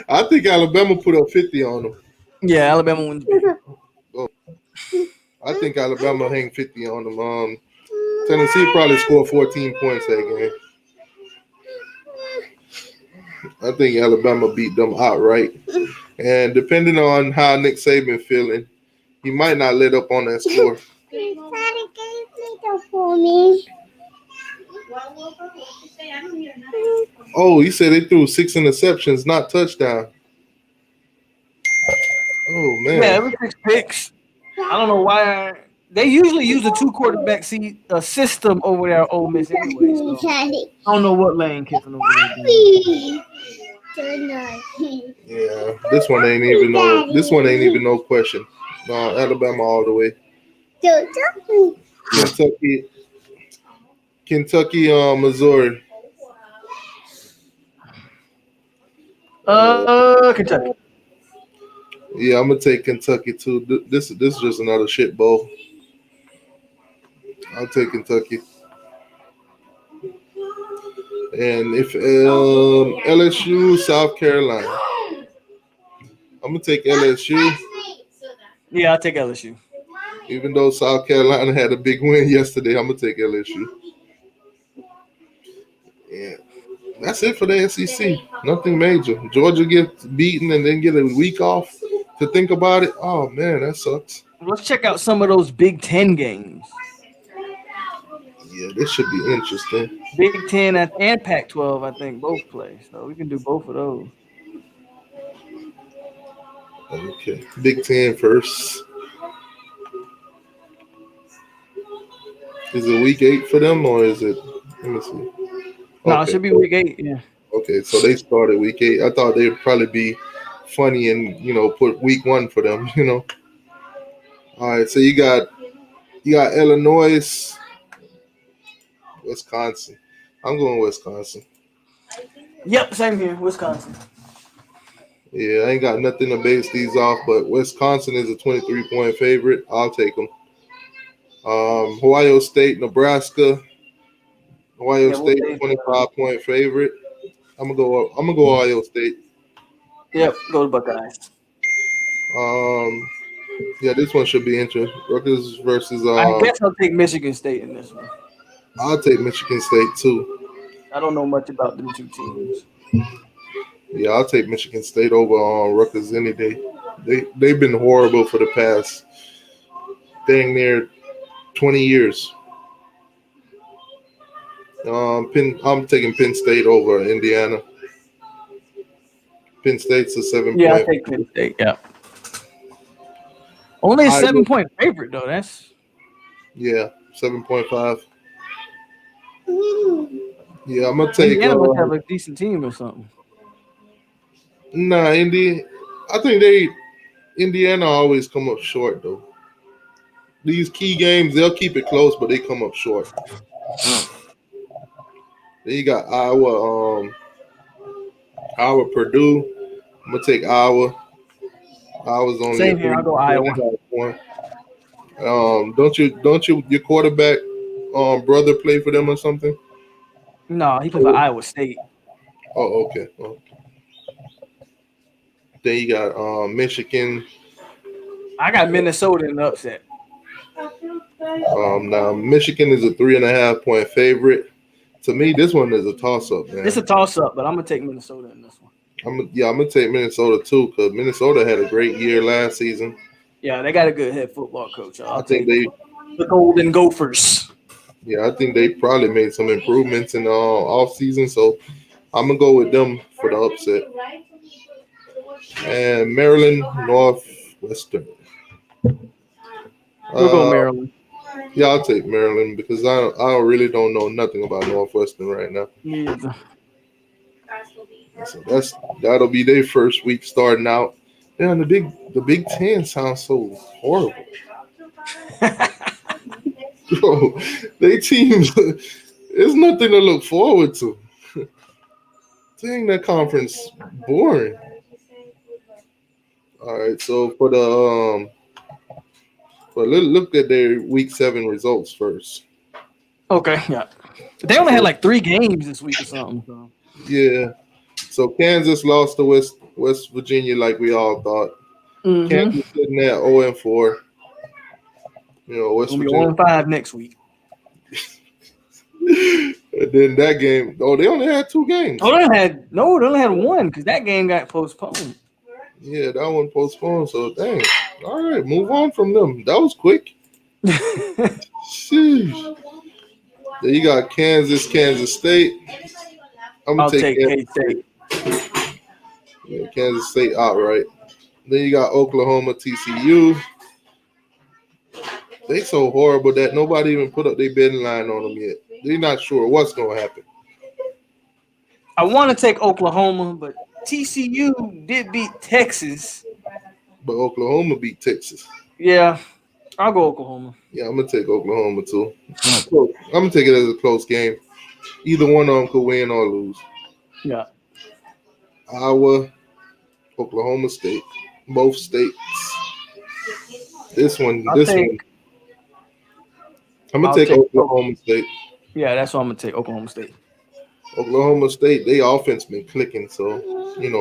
B: I think Alabama put up 50 on them.
C: Yeah, Alabama wins big.
B: I think Alabama hang 50 on them. Tennessee probably scored 14 points that game. I think Alabama beat them outright. And depending on how Nick Saban feeling, he might not let up on that score. Oh, he said they threw 6 interceptions, not touchdown. Oh man.
C: Yeah, it was 6 picks. I don't know why they usually use a 2 quarterback system over there at Ole Miss anyway. So I don't know what Lane Kiffin over there doing.
B: Yeah, this one ain't even no question. Alabama all the way. Kentucky, Missouri.
C: Kentucky.
B: Yeah, I'm gonna take Kentucky too. This is just another shit bowl. I'll take Kentucky. And if LSU, South Carolina, I'm gonna take LSU.
C: Yeah, I'll take LSU.
B: Even though South Carolina had a big win yesterday, I'm gonna take LSU. Yeah, that's it for the SEC. Nothing major. Georgia gets beaten and then get a week off to think about it. Oh man, that sucks.
C: Let's check out some of those Big Ten games.
B: Yeah, this should be interesting.
C: Big Ten and Pac-12, I think, both play. So we can do both of those.
B: Okay, Big Ten first. Is it week 8 for them or is it? Let me see.
C: No, it
B: Okay,
C: should be week 8. Yeah.
B: okay. So they started week 8. I thought they'd probably be funny and put week 1 for them. All right. So you got Illinois, Wisconsin. I'm going Wisconsin.
C: Yep, same here. Wisconsin.
B: Yeah, I ain't got nothing to base these off, but Wisconsin is a 23-point favorite. I'll take them. Ohio State, Nebraska. Ohio
C: Yeah, we'll
B: State,
C: take.
B: 25-point favorite. I'm gonna go Ohio State.
C: Yep, go to Buckeyes.
B: Um, yeah, this one should be interesting. Rutgers versus
C: I guess I'll take Michigan State in this one.
B: I'll take Michigan State too.
C: I don't know much about them two teams.
B: Yeah, I'll take Michigan State over Rutgers any day. They've been horrible for the past dang near 20 years. I'm taking Penn State over Indiana. Penn State's a 7
C: Yeah, I
B: point.
C: take Penn State. Yeah. Only a 7-point favorite though. That's
B: 7.5. Yeah, I'm gonna take.
C: Indiana must have a decent team or something.
B: Nah, I think Indiana always come up short though. These key games, they'll keep it close, but they come up short. Then you got Iowa, Purdue. I'm gonna take Iowa. Iowa's only
C: Same here. I'll go Iowa.
B: Don't your quarterback brother play for them or something?
C: No, he plays for Iowa State.
B: Oh, okay. Then you got Michigan.
C: I got Minnesota in the upset.
B: Now Michigan is a 3.5-point favorite. To me, this one is a toss-up, man.
C: It's a toss-up, but I'm gonna take Minnesota in this one.
B: I'm gonna take Minnesota too because Minnesota had a great year last season.
C: Yeah, they got a good head football coach.
B: I think the
C: Golden Gophers.
B: Yeah, I think they probably made some improvements in the off season, so I'm gonna go with them for the upset. And Maryland Northwestern.
C: We'll go Maryland.
B: Yeah, I'll take Maryland because I really don't know nothing about Northwestern right now.
C: Yeah.
B: So that'll be their first week starting out. Man, the Big Ten sounds so horrible. Bro, they teams, there's nothing to look forward to. Dang, that conference boring. All right, so look at their week 7 results first.
C: Okay, yeah. They only had like 3 games this week or something. So.
B: Yeah. So Kansas lost to West Virginia like we all thought.
C: Mm-hmm.
B: Kansas sitting at 0-4. West Virginia
C: 0-5 next week.
B: And then that game, they only had 2 games.
C: They only had 1 because that game got postponed.
B: Yeah, that one postponed. So dang. All right, move on from them. That was quick. Sheesh. Then you got Kansas State.
C: I'll take K-State.
B: Yeah, Kansas State outright. Then you got Oklahoma, TCU. They so horrible that nobody even put up their betting line on them yet. They're not sure what's going to happen.
C: I want to take Oklahoma, but TCU did beat Texas.
B: But Oklahoma beat Texas.
C: Yeah, I'll go Oklahoma.
B: Yeah, I'm going to take Oklahoma too. I'm going to take it as a close game. Either one of them could win or lose.
C: Yeah.
B: Iowa, Oklahoma State. Both states. This one. I'm going to take Oklahoma State.
C: Yeah, that's what I'm going to take, Oklahoma State.
B: Oklahoma State, they offense been clicking, so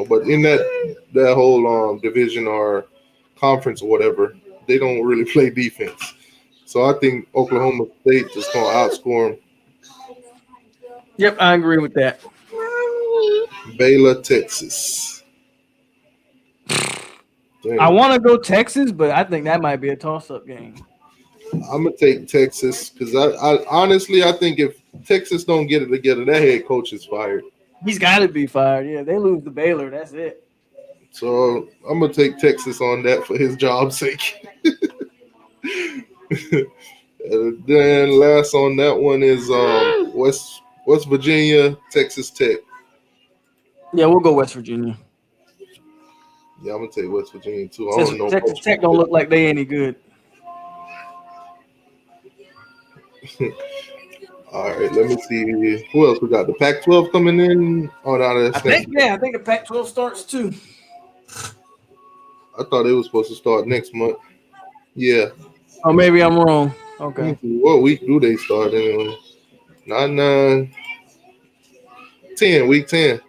B: but in that whole division or conference or whatever, they don't really play defense. So I think Oklahoma State is going to outscore them.
C: Yep, I agree with that.
B: Baylor, Texas. Damn.
C: I want to go Texas, but I think that might be a toss-up game.
B: I'm gonna take Texas because I honestly think if Texas don't get it together, that head coach is fired.
C: He's got to be fired. Yeah, they lose to Baylor. That's it.
B: So I'm gonna take Texas on that for his job's sake. And then last on that one is West Virginia, Texas Tech.
C: Yeah, we'll go West Virginia.
B: Yeah, I'm gonna take West Virginia too. I
C: Since
B: don't know
C: Texas
B: much.
C: Tech don't look like they any good.
B: All right, let me see who else we got. The Pac-12 coming in. Oh, no, that's next.
C: I think the Pac-12 starts too.
B: I thought it was supposed to start next month. Yeah.
C: Oh, maybe I'm wrong.
B: Let
C: Okay.
B: me see, what week do they start anyway? 9, 10, week 10.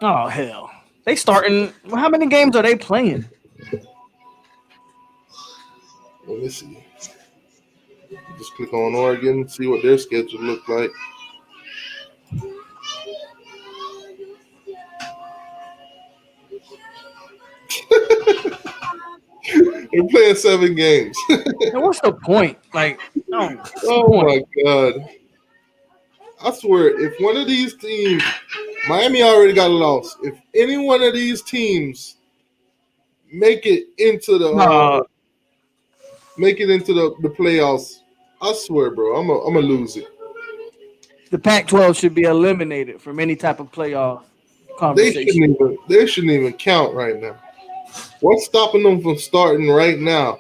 C: Oh hell, they starting. Well, how many games are they playing?
B: Let me see. Just click on Oregon, see what their schedule look like. They're playing 7 games.
C: And what's the point? Like, no.
B: Oh my God. I swear, if one of these teams, Miami already got a loss. If any one of these teams make it into the the playoffs, I swear, bro, I'm gonna lose it.
C: The Pac-12 should be eliminated from any type of playoff conversation.
B: They shouldn't even count right now. What's stopping them from starting right now?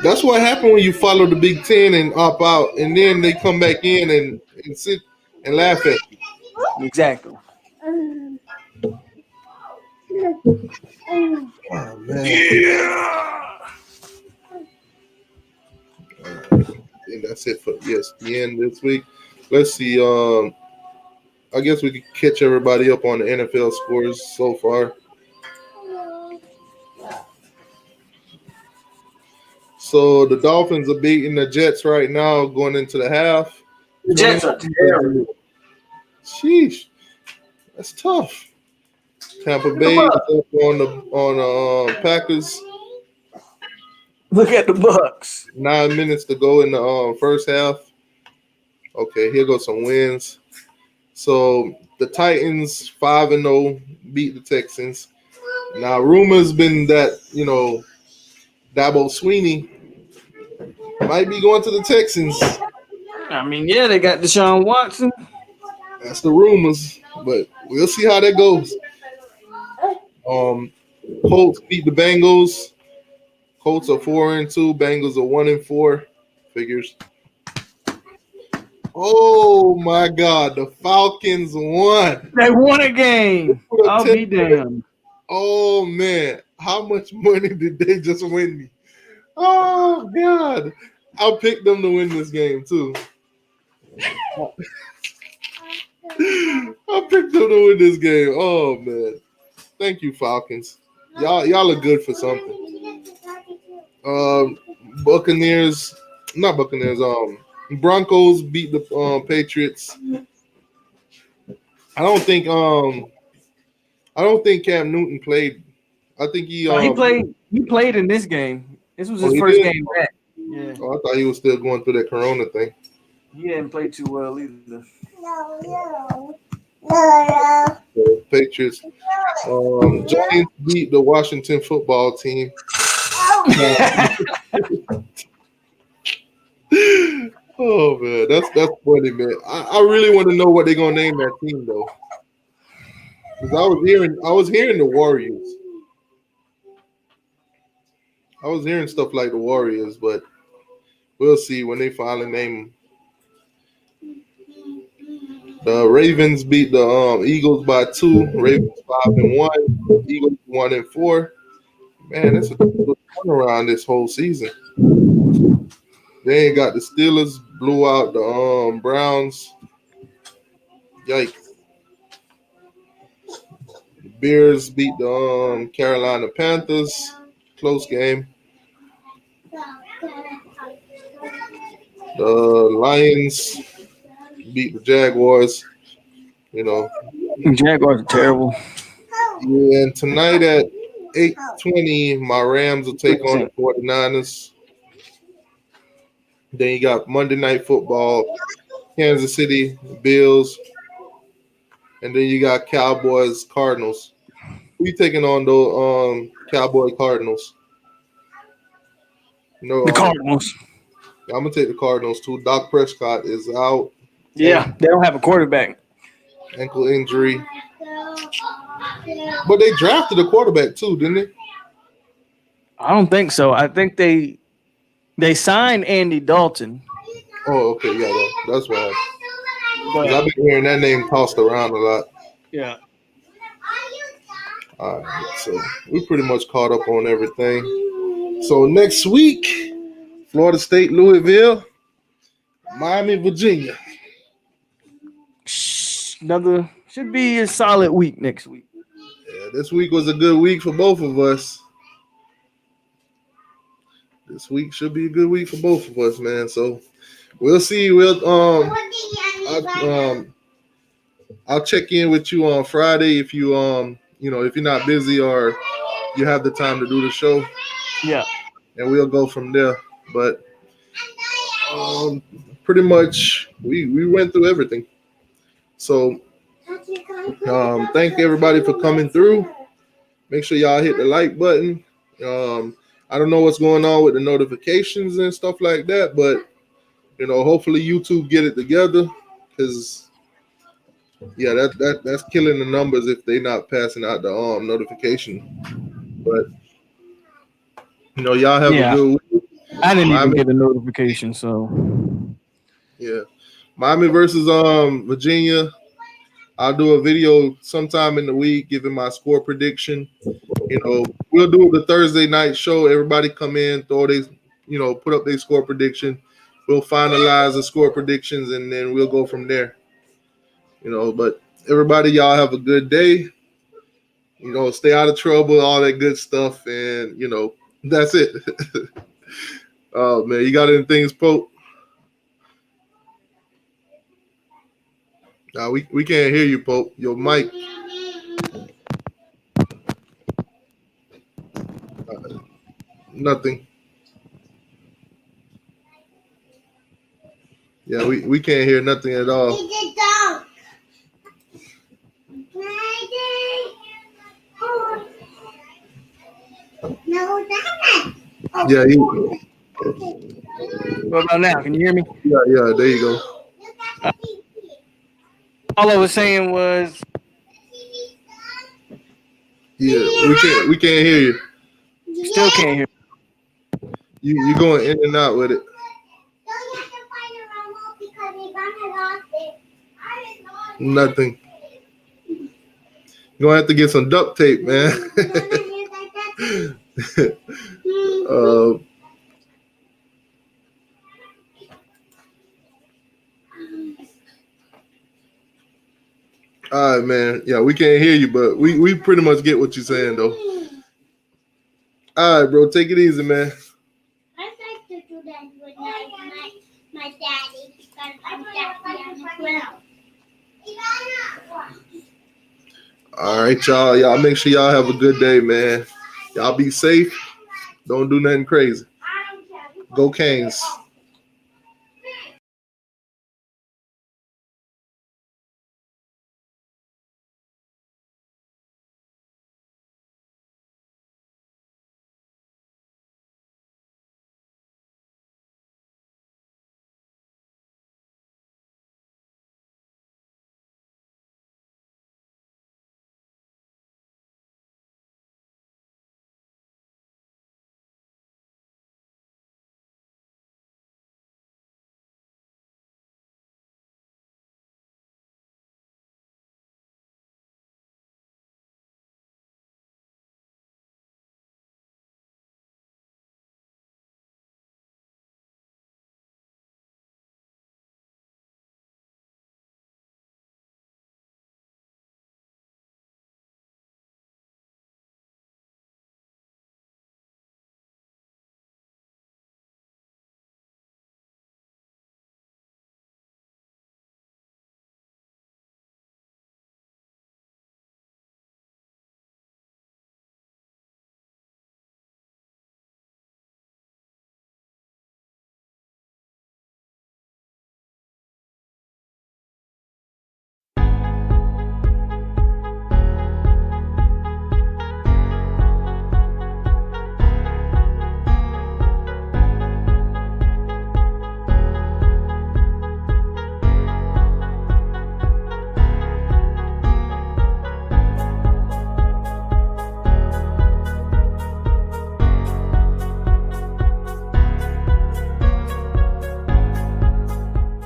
B: That's what happened when you follow the Big Ten and opt out, and then they come back in and sit and laugh at you.
C: Exactly.
B: Oh man.
C: Yeah.
B: And that's it for ESPN this week. Let's see. I guess we could catch everybody up on the NFL scores so far. So the Dolphins are beating the Jets right now, going into the half.
C: The Jets are terrible.
B: Sheesh, that's tough. Tampa Bay is up on Packers.
C: Look at the Bucks.
B: 9 minutes to go in the first half. Okay, here goes some wins. So the Titans 5-0 beat the Texans. Now rumors been that Dabo Sweeney might be going to the Texans.
C: I mean, yeah, they got Deshaun Watson.
B: That's the rumors, but we'll see how that goes. Colts beat the Bengals. Colts are 4-2. Bengals are 1-4. Figures. Oh my God, the Falcons won.
C: They won a game. I'll be damned.
B: Oh man, how much money did they just win me? Oh God, I picked them to win this game too. I picked them to win this game. Oh man, thank you, Falcons. Y'all are good for something. Buccaneers, not Buccaneers. Broncos beat the Patriots. I don't think Cam Newton played. I think he
C: played in this game. This was his
B: he
C: first
B: did?
C: game back. Yeah.
B: Oh, I thought he was still going through that Corona thing.
C: He didn't play too well either.
B: The Patriots. Giants beat the Washington football team. Oh man, that's funny, man. I really want to know what they're gonna name that team though, because I was hearing the Warriors. I was hearing stuff like the Warriors, but we'll see when they finally name them. The Ravens beat the Eagles by 2. Ravens 5-1. Eagles 1-4. Man, that's a good turnaround this whole season. They ain't got the Steelers, blew out the Browns. Yikes. The Bears beat the Carolina Panthers. Close game. The Lions beat the Jaguars.
C: The Jaguars are terrible.
B: Yeah, and tonight at 8:20, my Rams will take on the 49ers. Then you got Monday Night Football, Kansas City, Bills And then you got Cowboys, Cardinals. Who you taking on the Cowboy Cardinals? No,
C: The Cardinals.
B: I'm gonna take the Cardinals too. Dak Prescott is out.
C: Yeah, they don't have a quarterback.
B: Ankle injury. But they drafted a quarterback too, didn't they?
C: I don't think so. I think they signed Andy Dalton.
B: Oh, okay, yeah, that's right.
C: But
B: I've been hearing that name tossed around a lot.
C: yeah.
B: All right, so we pretty much caught up on everything. So next week, Florida State, Louisville, Miami, Virginia.
C: Another should be a solid week next week.
B: Yeah, this week was a good week for both of us. This week should be a good week for both of us, man. So we'll see. I'll check in with you on Friday if you if you're not busy or you have the time to do the show.
C: Yeah.
B: And we'll go from there. But pretty much we went through everything. So thank everybody for coming through. Make sure y'all hit the like button. I don't know what's going on with the notifications and stuff like that, but hopefully YouTube get it together, because that's killing the numbers if they're not passing out the notification. But y'all have a good week.
C: I didn't even get a notification, so
B: yeah. Miami versus Virginia. I'll do a video sometime in the week giving my score prediction. We'll do the Thursday night show. Everybody come in, throw they, put up their score prediction. We'll finalize the score predictions, and then we'll go from there. But everybody, y'all have a good day. Stay out of trouble, all that good stuff, and that's it. Oh man, you got anything, Polk? Nah, we can't hear you, Polk. Your mic. Nothing. Yeah, we can't hear nothing at all. Yeah.
C: What about now? Can you hear me?
B: Yeah. There you go.
C: All I was saying was,
B: yeah, we can't hear you.
C: Still can't hear.
B: You going in and out with it. Nothing. You're gonna have to get some duct tape, man. All right, man. Yeah, we can't hear you, but we pretty much get what you're saying, though. All right, bro. Take it easy, man.
A: I like to do that with my daddy, because I'm daddy as well.
B: All right, y'all. Y'all make sure y'all have a good day, man. Y'all be safe. Don't do nothing crazy. Go Canes.